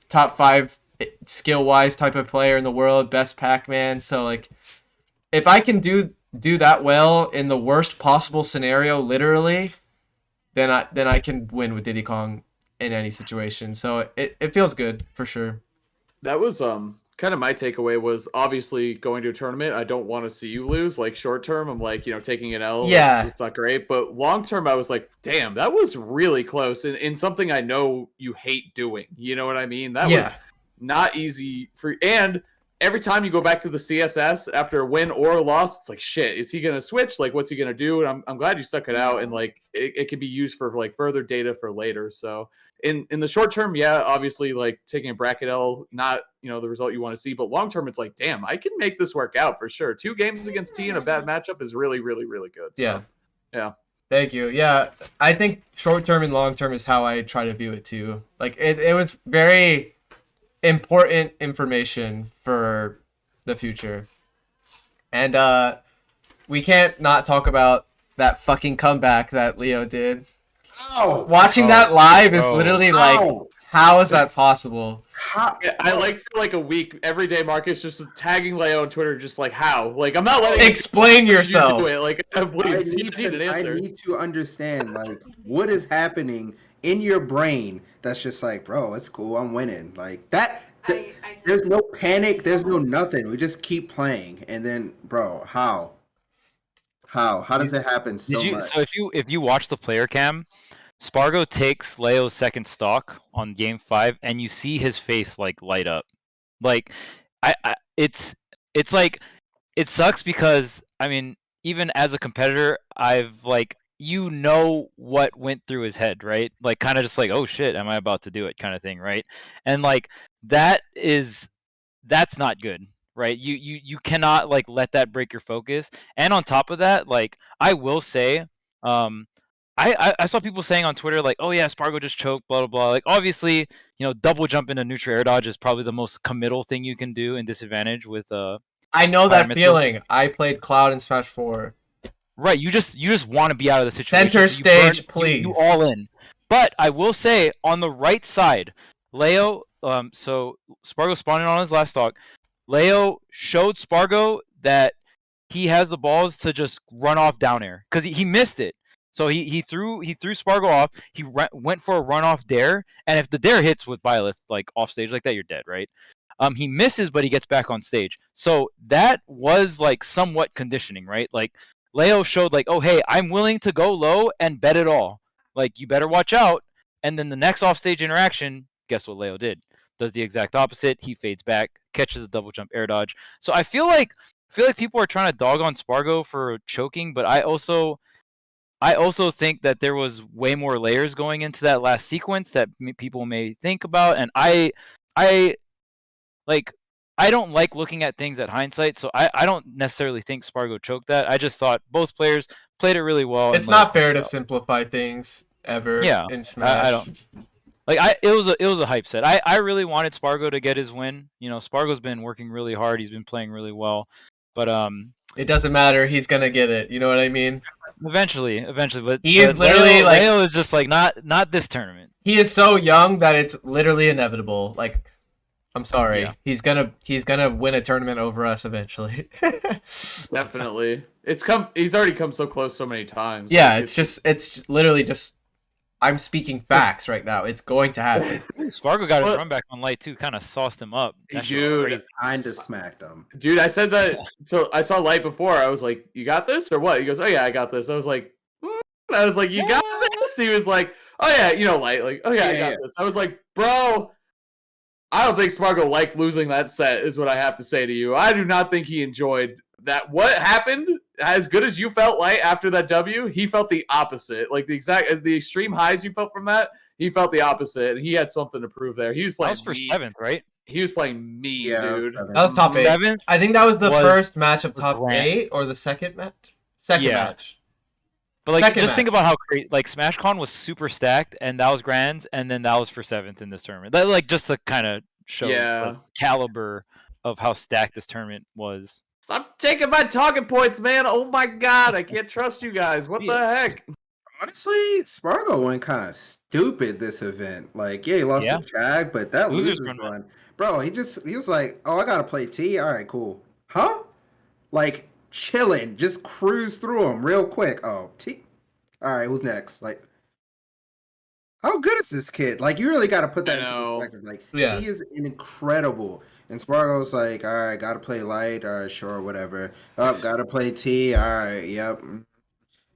top 5 skill-wise type of player in the world, best Pac-Man. So like, if I can do that well in the worst possible scenario, literally, then I can win with Diddy Kong in any situation. So it feels good for sure. That was kind of my takeaway was obviously going to a tournament. I don't want to see you lose. Like short term, I'm like, taking an L. Yeah. It's not great. But long term, I was like, damn, that was really close. And in something I know you hate doing. You know what I mean? That was not easy for. And every time you go back to the CSS after a win or a loss, it's like, shit, is he going to switch? Like, what's he going to do? And I'm glad you stuck it out. And like, it can be used for like further data for later. So in the short term, yeah, obviously like taking a bracket L, not, the result you want to see, but long term, it's like, damn, I can make this work out for sure. 2 games against T in a bad matchup is really, really, really good. So, yeah. Thank you. Yeah, I think short term and long term is how I try to view it too. Like it was very important information for the future. And we can't not talk about that fucking comeback that Leo did. Watching that live is literally like, how is that possible? Yeah, I like for like a week every day Marcus just tagging Leo on Twitter, just like how? Like I'm not letting explain yourself. You do it. Like please, I need to understand like what is happening in your brain that's just like, bro, it's cool, I'm winning. Like that there's no panic, there's no nothing. We just keep playing. And then, bro, how does it happen so much? So if you watch the player cam, Spargo takes Leo's second stock on game 5, and you see his face like light up. Like, it's like, it sucks because I mean, even as a competitor, I've like, what went through his head, right? Like, kind of just like, oh shit, am I about to do it, kind of thing, right? And like that's not good, right? You cannot like let that break your focus. And on top of that, like I will say, I saw people saying on Twitter like, oh yeah, Spargo just choked, blah blah blah. Like obviously, double jump into neutral air dodge is probably the most committal thing you can do in disadvantage with I know that feeling. I played Cloud in Smash 4. Right, you just want to be out of the situation. Center stage, please. You all in. But I will say on the right side, Leo, so Spargo spawned in on his last stock. Leo showed Spargo that he has the balls to just run off down air because he missed it. So he threw Spargo off. He went for a run off dare, and if the dare hits with Byleth like off stage like that, you're dead, right? He misses, but he gets back on stage. So that was like somewhat conditioning, right? Like Leo showed like, oh hey, I'm willing to go low and bet it all. Like you better watch out. And then the next offstage interaction, guess what Leo did? Does the exact opposite. He fades back, catches a double jump air dodge. So I feel like people are trying to dog on Spargo for choking, but I also think that there was way more layers going into that last sequence that people may think about, and I don't like looking at things at hindsight, so I don't necessarily think Spargo choked that. I just thought both players played it really well. It's not fair to simplify things ever in Smash. I don't. Like it was a hype set. I really wanted Spargo to get his win. Spargo's been working really hard. He's been playing really well, but it doesn't matter. He's gonna get it. You know what I mean? Eventually, but he is literally Leo is just like not this tournament. He is so young that it's literally inevitable. Like, I'm sorry, Yeah. he's gonna win a tournament over us eventually. Definitely. He's already come so close so many times. Yeah, Like, it's literally just. I'm speaking facts right now. It's going to happen. Spargo got his run back on light too, kind of sauced him up. That shit was crazy. Kinda smacked him. Dude, I said that. So I saw Light before. I was like, "You got this or what?" He goes, "Oh yeah, I got this." I was like, I was like, "You got this?" He was like, "Oh yeah, Light." Like, "Oh yeah, I got this." I was like, "Bro, I don't think Spargo liked losing that set, is what I have to say to you. I do not think he enjoyed that. What happened, as good as you felt like after that W, he felt the opposite. Like the extreme highs you felt from that, he felt the opposite. He had something to prove there. He was playing That was for seventh, right? He was playing mean, dude. That was top 8. Seventh. I think that was the was first match of top grand. 8 or the second match. Second match. But like, Second just think match. about how great like SmashCon was super stacked, and that was grands, and then that was for 7th in this tournament. That like just to kind of show the caliber of how stacked this tournament was. Stop taking my talking points, man. Oh my god, I can't trust you guys. What the heck? Honestly, Spargo went kind of stupid this event. Like, yeah, he lost to Jag, but that losers run, bro, he was like, oh, I gotta play T. All right, cool. Huh? Like, chilling, just cruise through them real quick. Oh, T. All right, who's next? Like, how good is this kid? Like, you really got to put that into perspective. Like, T is incredible. And Spargo's like, all right, got to play light. All right, sure, whatever. Oh, got to play T. All right, yep.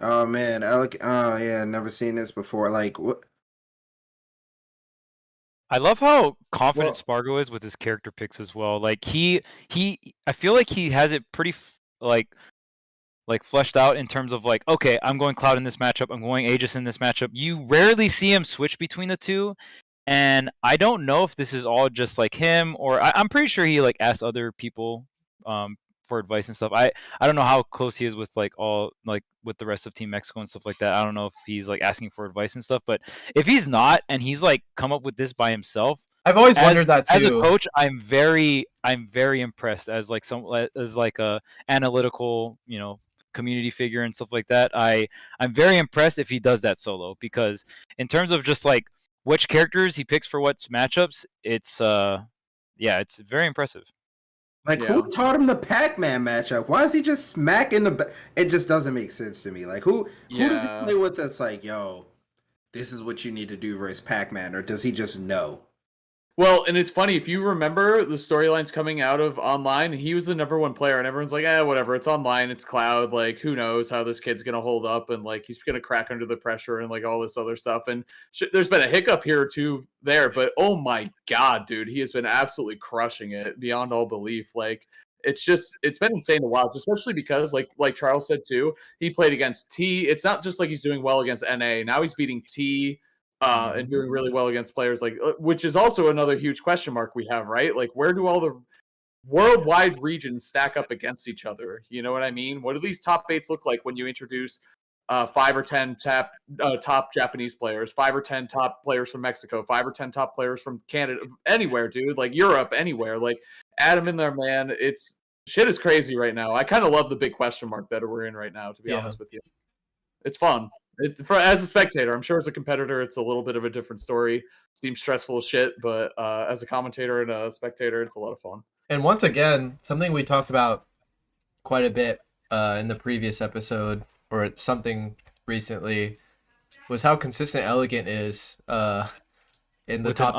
Oh man, oh yeah, never seen this before. Like, what? I love how confident Spargo is with his character picks as well. Like I feel like he has it pretty like fleshed out in terms of like, okay, I'm going Cloud in this matchup, I'm going Aegis in this matchup. You rarely see him switch between the two, and I don't know if this is all just like him, or I'm pretty sure he like asked other people for advice and stuff. I don't know how close he is with like all like with the rest of Team Mexico and stuff like that. I don't know if he's like asking for advice and stuff, but if he's not and he's like come up with this by himself, I've always wondered that too. As a coach, I'm very impressed as like a analytical, community figure and stuff like that. I'm very impressed if he does that solo, because in terms of just like which characters he picks for what matchups, it's very impressive. Like, who taught him the Pac-Man matchup? Why is he just smacking the? It just doesn't make sense to me. Like, who does he play with that's like, yo, this is what you need to do versus Pac-Man, or does he just know? Well, and it's funny, if you remember the storylines coming out of online, he was the #1 player, and everyone's like, whatever, it's online, it's Cloud, like, who knows how this kid's gonna hold up, and like, he's gonna crack under the pressure, and like, all this other stuff, and there's been a hiccup here or two there, but oh my god, dude, he has been absolutely crushing it, beyond all belief. Like, it's been insane to watch, especially because, like Charles said too, he played against T. It's not just like he's doing well against NA, now he's beating T, and doing really well against players like, which is also another huge question mark we have, right? Like, where do all the worldwide regions stack up against each other? You know what I mean? What do these top 8s look like when you introduce 5 or 10 top Japanese players, 5 or 10 top players from Mexico, 5 or 10 top players from Canada, anywhere, dude, like Europe, anywhere, like add them in there, man. Shit is crazy right now. I kind of love the big question mark that we're in right now, to be honest with you. It's fun. As a spectator, I'm sure as a competitor, it's a little bit of a different story. Seems stressful as shit, but as a commentator and a spectator, it's a lot of fun. And once again, something we talked about quite a bit in the previous episode, or something recently, was how consistent Elegant is in the with top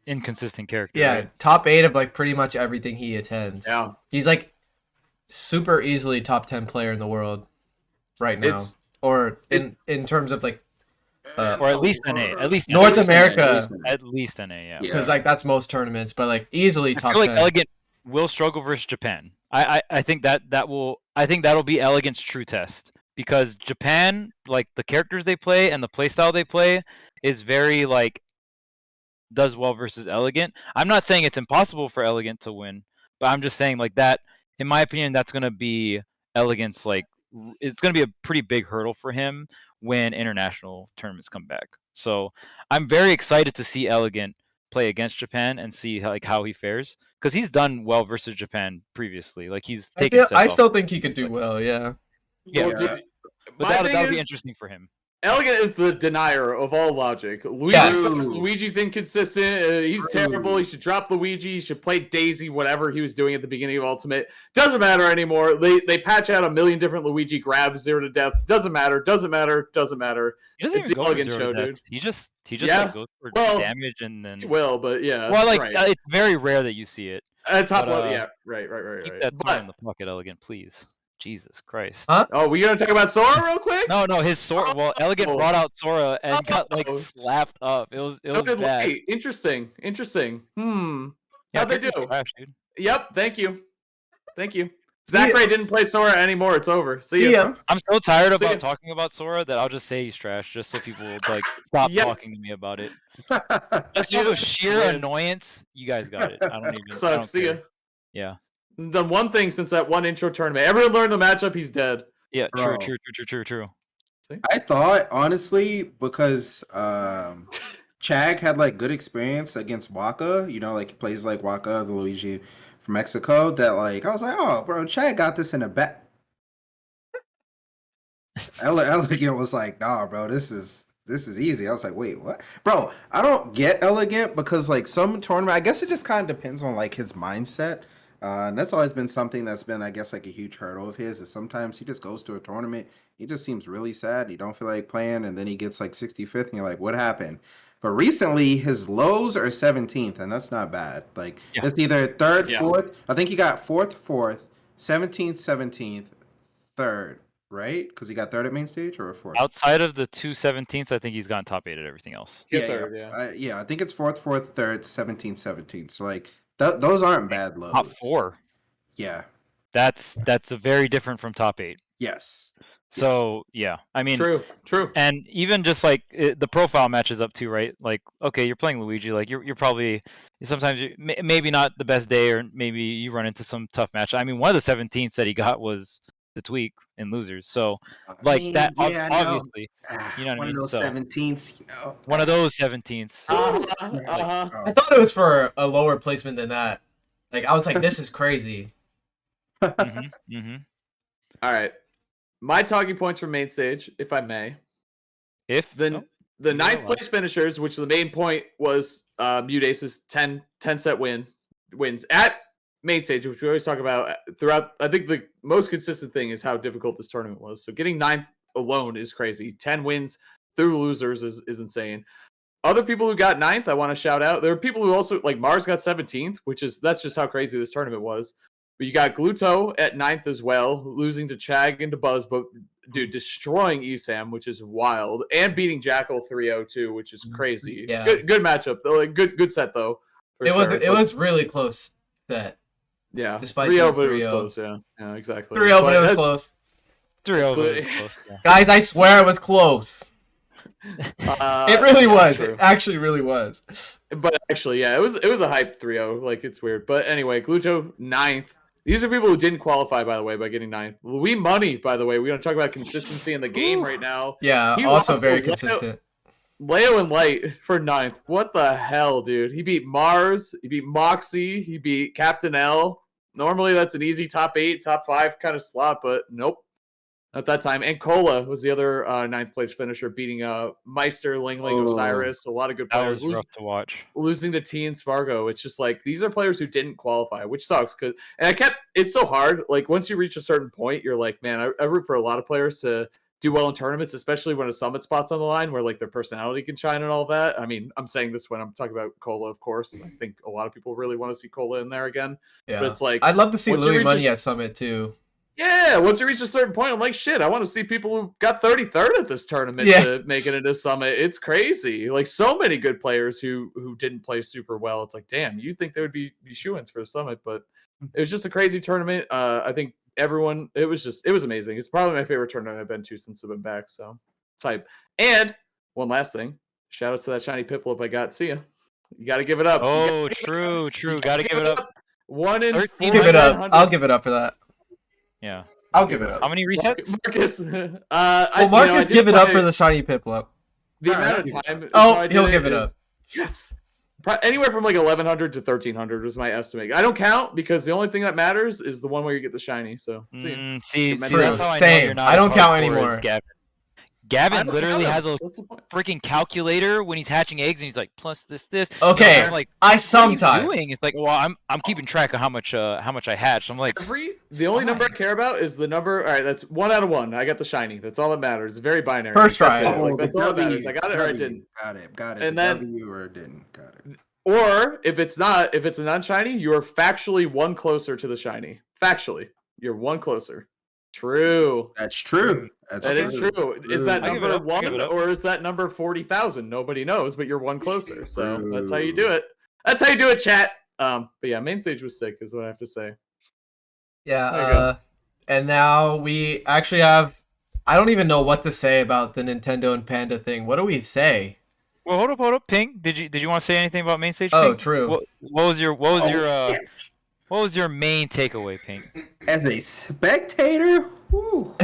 inconsistent character. Yeah, right? top 8 of like pretty much everything he attends. Yeah, he's like super easily top 10 player in the world right now. Or in terms of like, or at least NA, at least North America, at least NA, yeah. Because like that's most tournaments, but like easily top 10. I feel like Elegant will struggle versus Japan. I think that'll be Elegant's true test, because Japan, like the characters they play and the playstyle they play, is very like does well versus Elegant. I'm not saying it's impossible for Elegant to win, but I'm just saying like that. In my opinion, that's gonna be Elegant's like. It's going to be a pretty big hurdle for him when international tournaments come back. So I'm very excited to see Elegant play against Japan and see how he fares, because he's done well versus Japan previously. Like he's taken. I still think he could do well. Yeah. But that'll be interesting for him. Elegant is the denier of all logic. Luigi's inconsistent. He's terrible. He should drop Luigi. He should play Daisy, whatever he was doing at the beginning of Ultimate. Doesn't matter anymore. They patch out a million different Luigi grabs, 0 to death. Doesn't matter. He doesn't it's the Elegant show, dude. He just like, goes for damage and then. He will, but yeah. Well, like it's very rare that you see it. Top level, yeah. Right. Keep that thumb in the pocket, Elegant, please. Jesus Christ. Huh? Oh, we gonna talk about Sora real quick? No, his Sora. Well, Elegant brought out Sora and got like Oh. slapped up. It was So did bad. Light. Interesting. Yeah, How'd they do? character's trash, dude. Yep. Thank you. Zachary didn't play Sora anymore. It's over. See ya. Yeah. I'm so tired See ya. about talking about Sora that I'll just say he's trash, just so people will like stop Yes. talking to me about it. Just out of sheer Win. annoyance, you guys got it. I don't even. I Sucks. don't See ya. care. Yeah. Done one thing since that one intro tournament. Everyone learned the matchup. He's dead. Yeah. Bro. True. I thought honestly because Chag had like good experience against Waka, you know, like he plays like Waka, the Luigi from Mexico. That like I was like, oh, bro, Chag got this in the back. Elegant was like, nah, bro, this is easy. I was like, wait, what, bro? I don't get Elegant because like some tournament, I guess it just kind of depends on like his mindset. And that's always been something that's been, I guess, like a huge hurdle of his. Is sometimes he just goes to a tournament, he just seems really sad. He don't feel like playing, and then he gets like 65th, and you're like, what happened? But recently, his lows are 17th, and that's not bad. Like it's either third, fourth. I think he got fourth, 17th, 17th, third, right? Because he got third at main stage or fourth. Outside of the 2/17ths, I think he's gotten top 8 at everything else. I think it's fourth, third, 17th, 17th. So like those aren't bad lows. Top 4. Yeah. That's a very different from top 8. Yes. So yeah, I mean, True. and even just like the profile matches up too, right? Like, okay, you're playing Luigi, like you're probably sometimes maybe not the best day, or maybe you run into some tough match. I mean, one of the 17ths that he got was the Tweek in losers, so like that obviously, you know what I mean. One of those 17ths, you know. One of those 17ths. I thought it was for a lower placement than that. Like I was like, this is crazy. All right. My talking points from main stage, if I may. The ninth place finishers, which the main point was Muteace's 10 set wins at main stage, which we always talk about throughout. I think the most consistent thing is how difficult this tournament was. So getting 9th alone is crazy. 10 wins through losers is insane. Other people who got 9th, I want to shout out. There are people who also, like Mars got 17th, that's just how crazy this tournament was. But you got Gluto at 9th as well, losing to Chag and Dabuz, but dude, destroying Esam, which is wild, and beating Jackal 3-0 too, which is crazy. Yeah. Good matchup. Like, good set though. It was really close set. Yeah. Despite 3-0, but 3-0. it was close, yeah. Yeah, exactly. 3-0, but it was close. 3-0, but it was close. Yeah. Guys, I swear it was close. It really was. True. It actually really was. But actually, yeah, it was a hype 3-0. Like, it's weird. But anyway, Gluto 9th. These are people who didn't qualify, by the way, by getting 9th. Louis Money, by the way. We're going to talk about consistency in the game right now. Yeah, He also lost very to consistent. Leo and Light for 9th. What the hell, dude? He beat Mars. He beat Moxie. He beat Captain L. Normally, that's an easy top 8, top 5 kind of slot, but nope. At that time. And Cola was the other 9th place finisher, beating Meister, Lingling, Osiris. A lot of good players. That was rough to watch. Losing to T and Spargo. It's just like, these are players who didn't qualify, which sucks. It's so hard. Like, once you reach a certain point, you're like, man, I root for a lot of players to do well in tournaments, especially when a summit spot's on the line where like their personality can shine and all that. I mean, I'm saying this when I'm talking about Cola, of course. I think a lot of people really want to see Cola in there again. Yeah. But it's like, I'd love to see once you Louis reach Money at Summit too. yeah, once you reach a certain point, I'm like, shit, I want to see people who got 33rd at this tournament to make it into Summit. It's crazy. Like, so many good players who didn't play super well. It's like, damn, you'd think they would be shoo-ins for the Summit, but it was just a crazy tournament. I think everyone, it was amazing. It's probably my favorite tournament I've been to since I've been back, so type. And one last thing, shout out to that shiny Piplup I got. See ya. You got to give it up. Oh, true. Got to give it up. 1 in 4. Give it up. I'll give it up for that. Yeah. I'll give it up. How many resets? Marcus. Marcus, give it up for the shiny Piplup. The amount of time. He'll give it up. Yes. Anywhere from like 1,100 to 1,300 was my estimate. I don't count because the only thing that matters is the one where you get the shiny. So see, True. that's how I know Same. you're not I don't count hardcore anymore. as Gavin literally has a What's the point? freaking calculator when he's hatching eggs, and he's like, plus this. Okay, And I'm like, I what are you sometimes. doing? It's like, well, I'm keeping track of how much I hatched. I'm like, The only number I care about is the number. All right, that's 1 out of 1. I got the shiny. That's all that matters. It's very binary. First try. That's it. Like, that's all that matters. I got it or I didn't. Got it. And then- W or didn't. Got it. Or if it's a non-shiny, you are factually 1 closer to the shiny. Factually, you're 1 closer. True. That's true. That is true. Is that I give it number up, I give one it up. or is that number 40,000? Nobody knows, but you're one closer. So that's how you True. do it. That's how you do it, chat. But yeah, main stage was sick, is what I have to say. Yeah, There you go. and now we actually have. I don't even know what to say about the Nintendo and Panda thing. What do we say? Well, hold up, Pink. Did you want to say anything about main stage? Oh, Pink? true. What was your Yeah. what was your main takeaway, Pink? As a spectator, whew,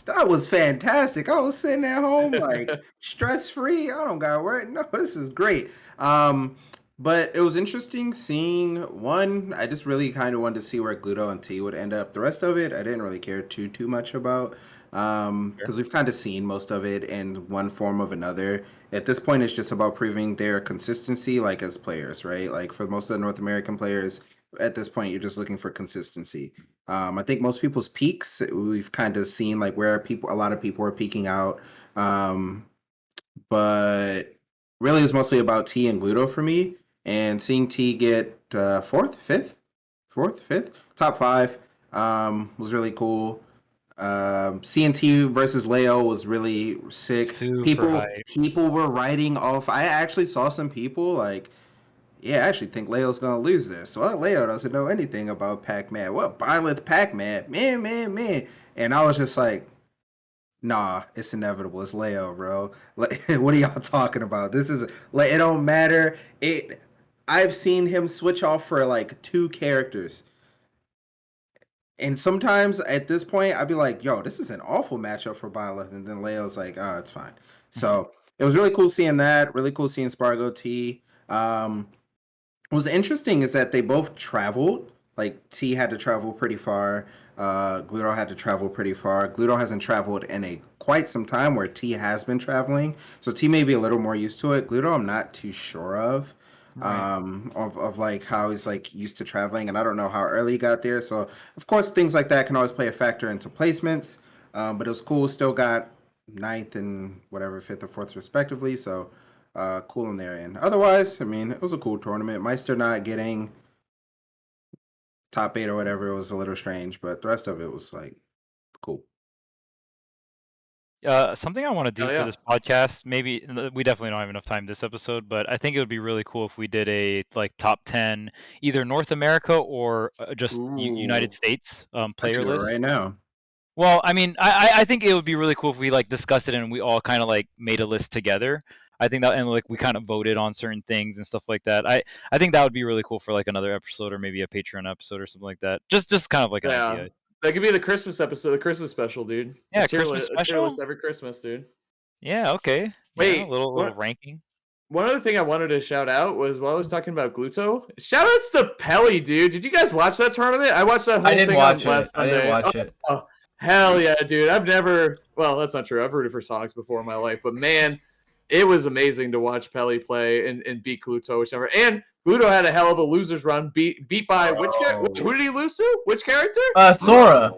that was fantastic. I was sitting at home like stress free. I don't got work. No, this is great. But it was interesting seeing one. I just really kind of wanted to see where Gluto and T would end up. The rest of it, I didn't really care too much about. Because we've kind of seen most of it in one form of another. At this point, it's just about proving their consistency, like as players, right? Like for most of the North American players, at this point, you're just looking for consistency. I think most people's peaks, we've kind of seen like where a lot of people are peaking out. But really, it's mostly about T and Gluto for me. And seeing T get fourth, fifth, top five was really cool. CNT versus Leo was really sick. Super hype. People were writing off. I actually saw some people like, yeah, I actually think Leo's gonna lose this. Well, Leo doesn't know anything about Pac-Man. What Byleth Pac-Man? Man. And I was just like, nah, it's inevitable. It's Leo, bro. Like, what are y'all talking about? This is like it don't matter. I've seen him switch off for like 2 characters. And sometimes at this point, I'd be like, yo, this is an awful matchup for Byleth. And then Leo's like, oh, it's fine. So it was really cool seeing that. Really cool seeing Spargo T. What was interesting is that they both traveled. Like T had to travel pretty far. Gluto had to travel pretty far. Gluto hasn't traveled in quite some time where T has been traveling. So T may be a little more used to it. Gluto, I'm not too sure of. Right. Of like how he's like used to traveling, and I don't know how early he got there. So of course things like that can always play a factor into placements. But it was cool. Still got 9th and whatever 5th or 4th respectively. So cool in there. And otherwise, I mean, it was a cool tournament. Meister not getting top 8 or whatever, it was a little strange, but the rest of it was like cool. Something I want to do Oh, for yeah. this podcast, maybe we definitely don't have enough time this episode, but I think it would be really cool if we did a like top 10, either North America or just United Ooh. States I player can do it list. right now. Well, I mean, I think it would be really cool if we like discussed it and we all kind of like made a list together. I think that, and like we kind of voted on certain things and stuff like that. I think that would be really cool for like another episode or maybe a Patreon episode or something like that. Just kind of like an idea. That could be the Christmas episode, the Christmas special, dude. Yeah, A tier Christmas a tier special? list every Christmas, dude. Yeah, okay. Wait, yeah, little what? ranking. One other thing I wanted to shout out was while I was talking about Gluto, shout outs to Pelly, dude. Did you guys watch that tournament? I watched that whole I didn't thing watch on it. last I Sunday. didn't watch it. Oh, hell yeah, dude. Well, that's not true. I've rooted for Sonics before in my life, but man, it was amazing to watch Pelly play and beat Gluto, whichever. And Gluto had a hell of a loser's run, beat by which character? Who did he lose to? Which character? Sora.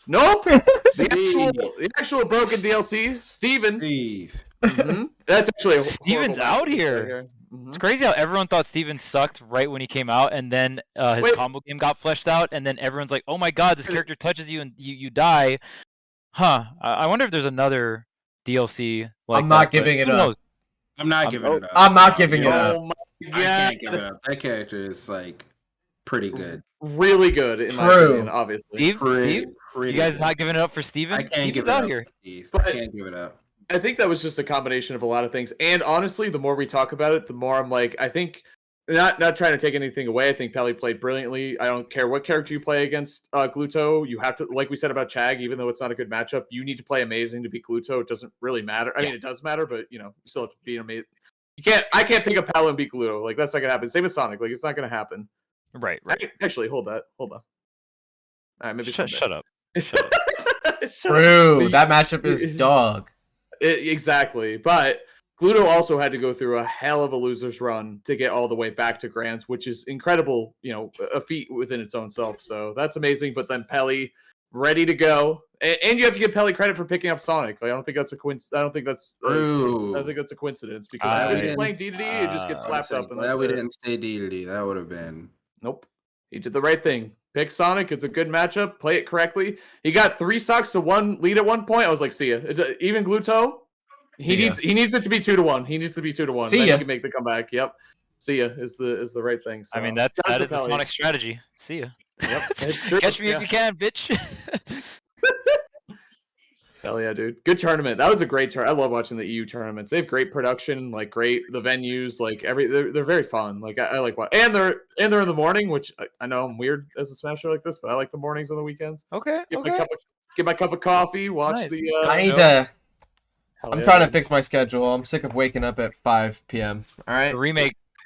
Nope. The actual broken DLC, Steven. Steve. Mm-hmm. That's actually Steven's out here. Mm-hmm. It's crazy how everyone thought Steven sucked right when he came out, and then his combo game got fleshed out, and then everyone's like, "Oh my god, this character touches you and you die." Huh? I wonder if there's another DLC. Like I'm not that, giving but it who up. knows? I'm not giving it up. I'm not giving it up. Oh my I god. can't give it up. That character is like pretty good. Really good, in my True. opinion, obviously. Steve, Pretty you guys good. not giving it up for Steven? I can't Steven's give it out up here. for Steve. But- I can't give it up. I think that was just a combination of a lot of things. And honestly, the more we talk about it, the more I'm like, I think, not trying to take anything away, I think Pelly played brilliantly. I don't care what character you play against Gluto. You have to, like we said about Chag, even though it's not a good matchup, you need to play amazing to beat Gluto. It doesn't really matter. I mean, it does matter, but you still have to be amazing. I can't pick up Pelly and beat Gluto. Like, that's not gonna happen. Same with Sonic. Like, it's not gonna happen. Right. Actually, hold on. All right, maybe Shut up. True. That matchup is dog. Exactly. But Gluto also had to go through a hell of a loser's run to get all the way back to Grands, which is incredible, a feat within its own self. So that's amazing. But then Pelly ready to go. And you have to give Pelly credit for picking up Sonic. Like, I don't think that's a coincidence. I don't think that's a coincidence because if you're playing D2D, you just get slapped up. And that we didn't say D2D. That would have been. Nope. He did the right thing. Pick Sonic. It's a good matchup. Play it correctly. He got 3 stocks to 1 lead at one point. I was like, see ya. Even Gluto, he needs it to be 2-1. He needs to be 2-1. See then ya. he can make the comeback. Yep. See ya is the right thing. So. I mean, that is the Sonic strategy. See ya. Yep. It's true. Catch me if you can, bitch. Hell yeah, dude. Good tournament. That was a great tournament. I love watching the EU tournaments. They have great production, like great the venues, like they're very fun. Like I like what and they're in the morning, which I know I'm weird as a smasher like this, but I like the mornings on the weekends. Okay. Get my cup of coffee, watch Nice. the I need to. I'm trying to fix my schedule. I'm sick of waking up at 5 p.m. All right. The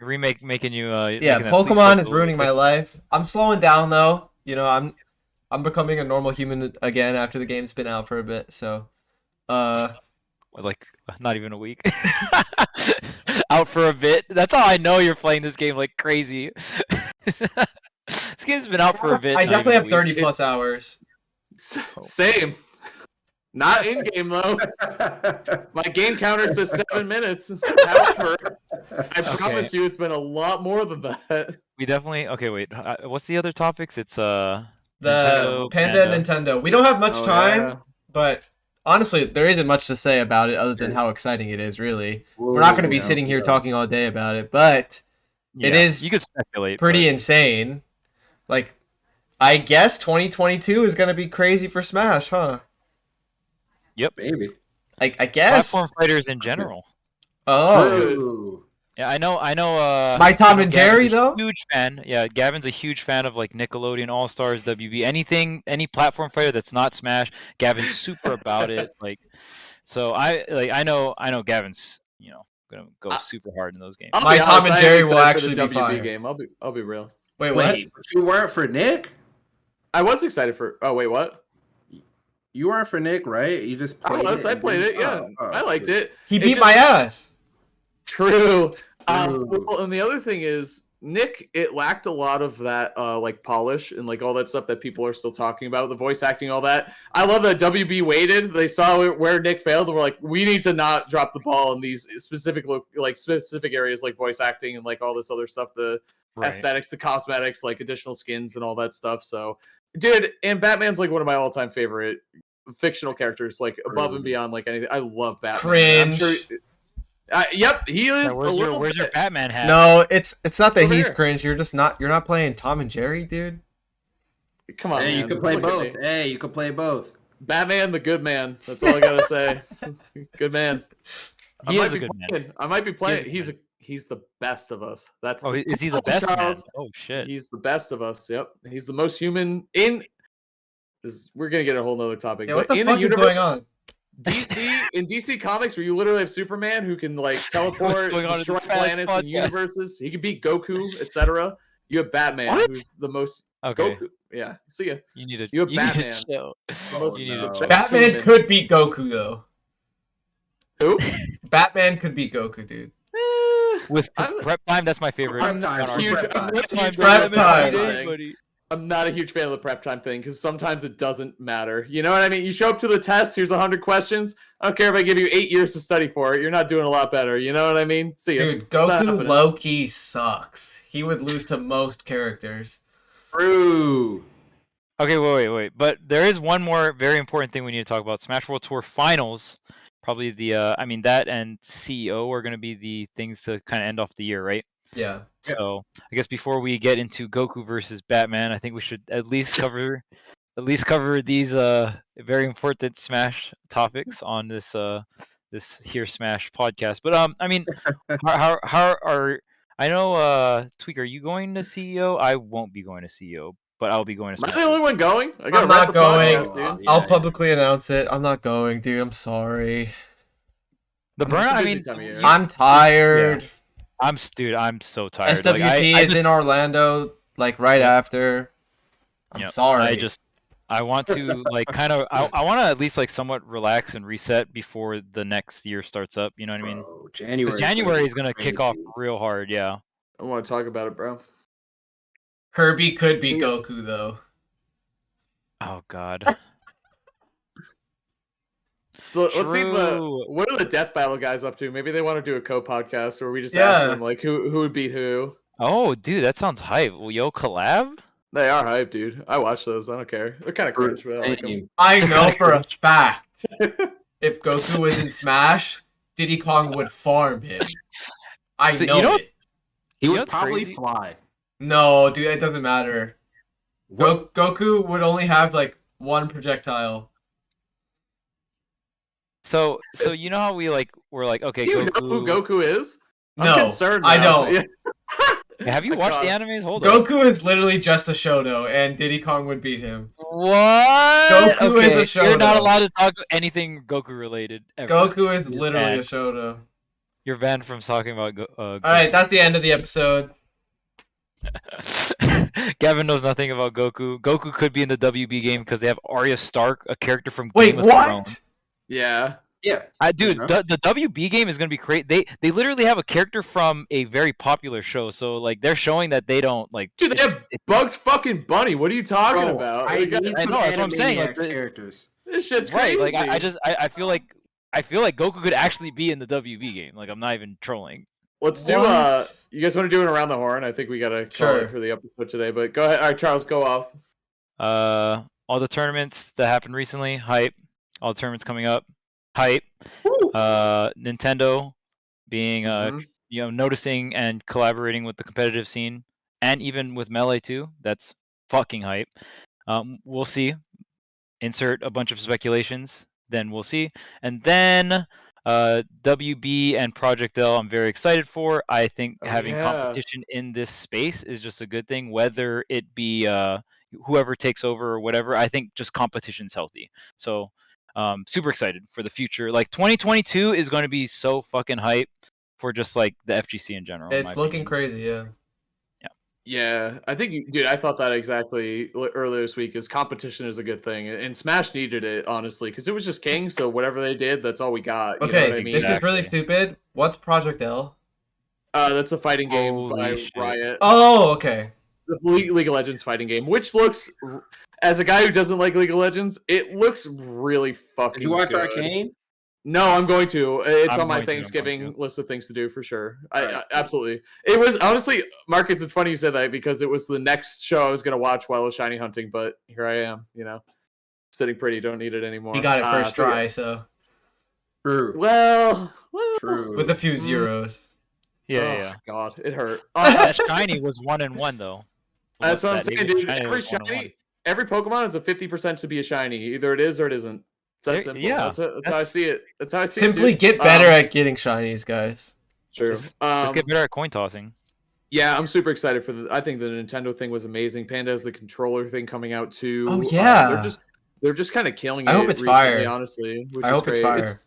remake making you. Yeah, making that sleep Pokemon is schedule ruining my life. I'm slowing down though. You know, I'm becoming a normal human again after the game's been out for a bit. So, like not even a week. Out for a bit. That's how I know you're playing this game like crazy. This game's been out for a bit. I not definitely even have a 30 week. plus hours. Same. Not in game though. My game counter says 7 minutes. However, I promise you, it's been a lot more than that. We definitely. Okay, wait. What's the other topics? It's The Nintendo, Panda and Nintendo. We don't have much time, Yeah. but honestly, there isn't much to say about it other than how exciting it is. Really, we're not going to be sitting here talking all day about it, but it is You could speculate. pretty but- insane. Like, I guess 2022 is going to be crazy for Smash, huh? Maybe. I guess. Platform fighters in general. Oh, Ooh. Yeah, I know. My Tom I know and Jerry Gavin's a though. Huge fan. Yeah, Gavin's a huge fan of like Nickelodeon All Stars, WB, any platform fighter that's not Smash. Gavin's super about it. Like, so I know Gavin's gonna go super hard in those games. I'll My be Tom honest, and I am Jerry will excited for the actually be WB fire. game. I'll be real. Wait, what? Wait, but you weren't for Nick? I was excited for. Oh wait, what? You weren't for Nick, right? You just I played was. it. I played it. Yeah, I liked it. He It beat just- my ass. True. True. Well, and the other thing is, Nick, it lacked a lot of that, like polish and like all that stuff that people are still talking about, the voice acting, all that. I love that WB waited. They saw where Nick failed, and were like, we need to not drop the ball in these specific areas like voice acting and like all this other stuff, the aesthetics, the cosmetics, like additional skins and all that stuff. So, dude, and Batman's like one of my all-time favorite fictional characters, like above and beyond like anything. I love Batman. Cringe. I'm sure, yep, he is. Yeah, where's your Batman hat? No, it's not that Over he's here. cringe. You're not playing Tom and Jerry, dude. Come on, Hey, you man. could play Look at both. me. Hey, you could play both. Batman, the good man. That's all I gotta say. Good man. He is a good man. I might be playing. He is a He's the best of us. That's Oh, is he the best man? Charles. Oh shit. He's the best of us. Yep. He's the most human we're gonna get a whole nother topic. Yeah, what but the in fuck is universe, going on? DC Comics, where you literally have Superman who can like teleport, going on in destroy this fast planets and podcast? universes. He can beat Goku, etc. You have Batman, What? who's the most Okay. Goku. Yeah. See ya. You need to. You have need to Batman. chill. Oh, You need no. to chill. Batman human. could beat Goku though. Who? Batman could beat Goku, dude. With I'm- prep time, that's my favorite. Prep time. counter Huge- Prep I'm time. not a huge Prep fan of the time. thing. I'm not a huge fan of the prep time thing because sometimes it doesn't matter. You know what I mean? You show up to the test, here's 100 questions. I don't care if I give you 8 years to study for it. You're not doing a lot better. You know what I mean? See ya. Dude, It's not Goku happening. low-key sucks. He would lose to most characters. True. Okay, wait. But there is one more very important thing we need to talk about. Smash World Tour Finals. Probably that and CEO are going to be the things to kind of end off the year, right? Yeah. So I guess before we get into Goku versus Batman, I think we should at least cover these very important Smash topics on this here Smash podcast. But I mean, how are I know Tweek, are you going to CEO? I won't be going to CEO, but I'll be going to Am I Smash. the only one going? I gotta I'm wrap not the going. podcast, dude. I'll publicly announce it. I'm not going, dude. I'm sorry. The It's a burnout. I busy mean, time of year. I'm tired. I'm so tired. SWT I is just, in Orlando, like right after. I'm Yep. sorry. I want to like kind of I want to at least like somewhat relax and reset before the next year starts up. You know what I mean? Bro, Because January is gonna kick off real hard. Yeah. I want to talk about it, bro. Herbie could beat Goku though. Oh God. So let's see True. what are the Death Battle guys up to? Maybe they want to do a co-podcast where we just Yeah. ask them like who would beat who. Oh, dude, that sounds hype. Will yo collab? They are hype, dude. I watch those. I don't care. They're kind of cringe, but I like them. Same. I know for a fact if Goku was in Smash, Diddy Kong would farm him. I So, know you know- it. He You know would what's probably crazy? fly. No, dude, it doesn't matter. Goku would only have like one projectile. So you know how we're like, okay, You Goku. know who Goku is? I'm No, concerned I now. don't. Have you My watched the God. animes? Hold on. Goku is literally just a Shoto, and Diddy Kong would beat him. What? Goku is okay, a Shoto. You're not allowed to talk anything Goku related. Ever. Goku is You're literally a banned. Shoto. You're banned from talking about. All right, that's the end of the episode. Gavin knows nothing about Goku. Goku could be in the WB game because they have Arya Stark, a character from Wait, Game of what? Thrones. Yeah. Yeah. Dude, know? the WB game is gonna be great. They literally have a character from a very popular show, so like they're showing that they don't like. Dude, they have Bugs fucking Bunny. What are you talking Bro, about? I Like, need I some know, that's what I'm saying, like, Animaniacs characters. this shit's Right, crazy. like I feel like Goku could actually be in the WB game. Like I'm not even trolling. Let's do What? you guys want to do it around the horn? I think we gotta call Sure. it for the episode today. But go ahead. All right, Charles, go off. All the tournaments that happened recently, hype. All the tournaments coming up, hype. Nintendo being Mhm. noticing and collaborating with the competitive scene, and even with Melee too. That's fucking hype. We'll see. Insert a bunch of speculations. Then we'll see. And then WB and Project L, I'm very excited for. I think Oh, having yeah. competition in this space is just a good thing, whether it be whoever takes over or whatever. I think just competition's healthy. So super excited for the future. Like 2022 is going to be so fucking hype for just like the FGC in general. in my It's looking opinion. crazy, yeah. Yeah, I think, dude, I thought that exactly earlier this week. Is competition is a good thing, and Smash needed it honestly because it was just King. So whatever they did, that's all we got. You know Okay, what I mean? this is really Exactly. stupid. What's Project L? That's a fighting game Holy by shit. Riot. Oh, okay. The League of Legends fighting game, which looks, as a guy who doesn't like League of Legends, it looks really fucking. Did you watch good. Arcane? No, I'm going to. It's I'm on my going to, I'm going Thanksgiving to. list of things to do for sure. Alright. Absolutely. It was honestly, Marcus. It's funny you said that because it was the next show I was going to watch while I was shiny hunting, but here I am. You know, sitting pretty. Don't need it anymore. He got it first but yeah. try, so True. Well, True. with a few Mm. zeros. Yeah, oh, yeah. God, it hurt. That shiny was 1-1 though. That's what I'm That saying, League of dude. Shiny Every was 1-1. shiny, every Pokemon is a 50% to be a shiny. Either it is or it isn't. It's that There- simple. yeah, That's how I see it. That's how I see Simply it. dude. get better at getting shinies, guys. True. Just get better at coin tossing. Yeah, I'm super excited for I think the Nintendo thing was amazing. Panda has the controller thing coming out too. Oh, yeah. They're just kind of killing it. I hope it's recently, fire. honestly. Which I is hope it's great. fire.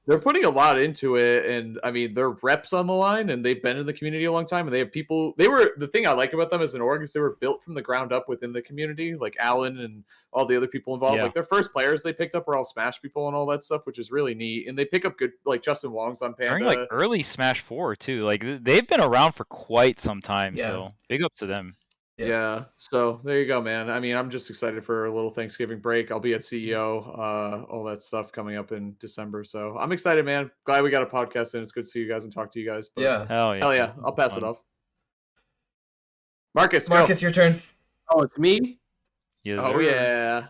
They're putting a lot into it, and I mean, they're reps on the line, and they've been in the community a long time, and they have people. The thing I like about them as an org is they were built from the ground up within the community, like Alan and all the other people involved. Yeah. Like their first players they picked up were all Smash people and all that stuff, which is really neat. And they pick up good, like Justin Wong's on Panda. During like early Smash 4 too. Like they've been around for quite some time, Yeah. so big up to them. Yeah. So there you go, man. I mean, I'm just excited for a little Thanksgiving break. I'll be at CEO, all that stuff coming up in December. So I'm excited, man. Glad we got a podcast in. It's good to see you guys and talk to you guys. But Yeah. Hell yeah. hell yeah. I'll pass it Fun. off. Marcus, go. Marcus, your turn. Oh, it's me? Yes, Oh sir. yeah.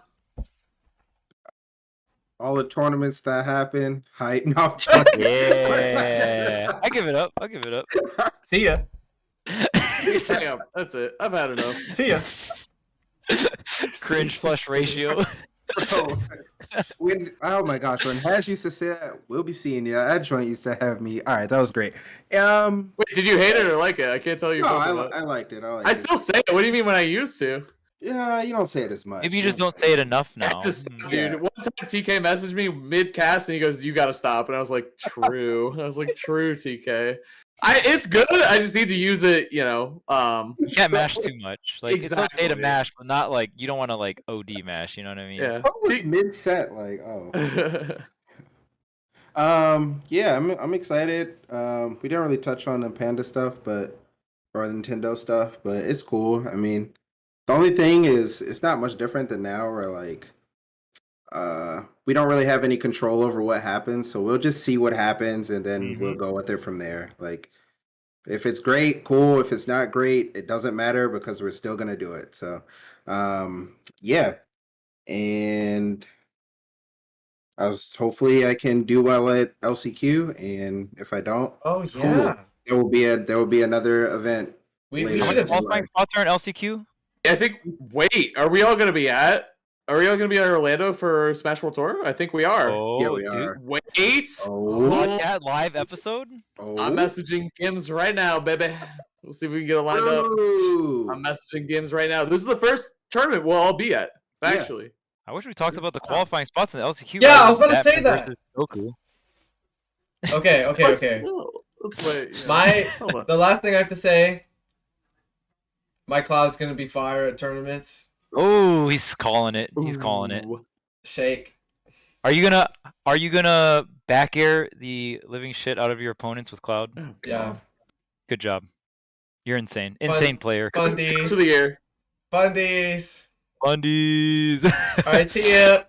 All the tournaments that happen. Hype. No, I'm joking. Yeah. I give it up. I'll give it up. See ya. Damn, that's it. I've had enough. See ya. Cringe plus ratio. Bro, oh my gosh, when Haz used to say that, we'll be seeing you. That joint used to have me. All right, that was great. Wait, did you hate it or like it? I can't tell you. No, both I of it. liked it. I liked I it. still say it. What do you mean when I used to? Yeah, you don't say it as much. Maybe you just don't say it enough now. Just, Hmm. dude, Yeah. one time TK messaged me mid-cast and he goes, "You gotta stop," and I was like, "True." I was like, "True, TK." It's good. I just need to use it. You know. You can't mash too much. Like it's okay to Exactly. mash, but not like you don't want to like OD mash. You know what I mean? Yeah. What was mid-set? Like, oh. Yeah, I'm excited. We didn't really touch on the Panda stuff, or the Nintendo stuff, but it's cool. I mean, the only thing is it's not much different than now where like we don't really have any control over what happens, so we'll just see what happens and then we'll go with it from there. Like If it's great, cool. If it's not great, it doesn't matter because we're still gonna do it. So, yeah. And hopefully I can do well at LCQ, and if I don't, Oh cool. yeah. There will be another event. We later should in have. July. Qualifying spots are in LCQ. I think. Wait, are we all gonna be at? Are we all gonna be at Orlando for Smash World Tour? I think we are. Oh, Yeah, we dude. are. Wait. Oh, Podcast live episode. I'm messaging Gims right now, baby. We'll see if we can get a lined up. Ooh. I'm messaging Gims right now. This is the first tournament we'll all be at. Actually. I wish we talked about the qualifying spots in the LCQ. Yeah, I rather was than gonna say Batman that. versus Goku. Okay. Let's wait. Hold on. The last thing I have to say. My Cloud's gonna be fire at tournaments. Oh, he's calling it. He's calling it. Ooh. Shake. Are you gonna back air the living shit out of your opponents with Cloud? Oh, Yeah. God. Good job. You're insane. Insane player. Coach of the Fundies. year. Fundies. Fundies. All right, see ya.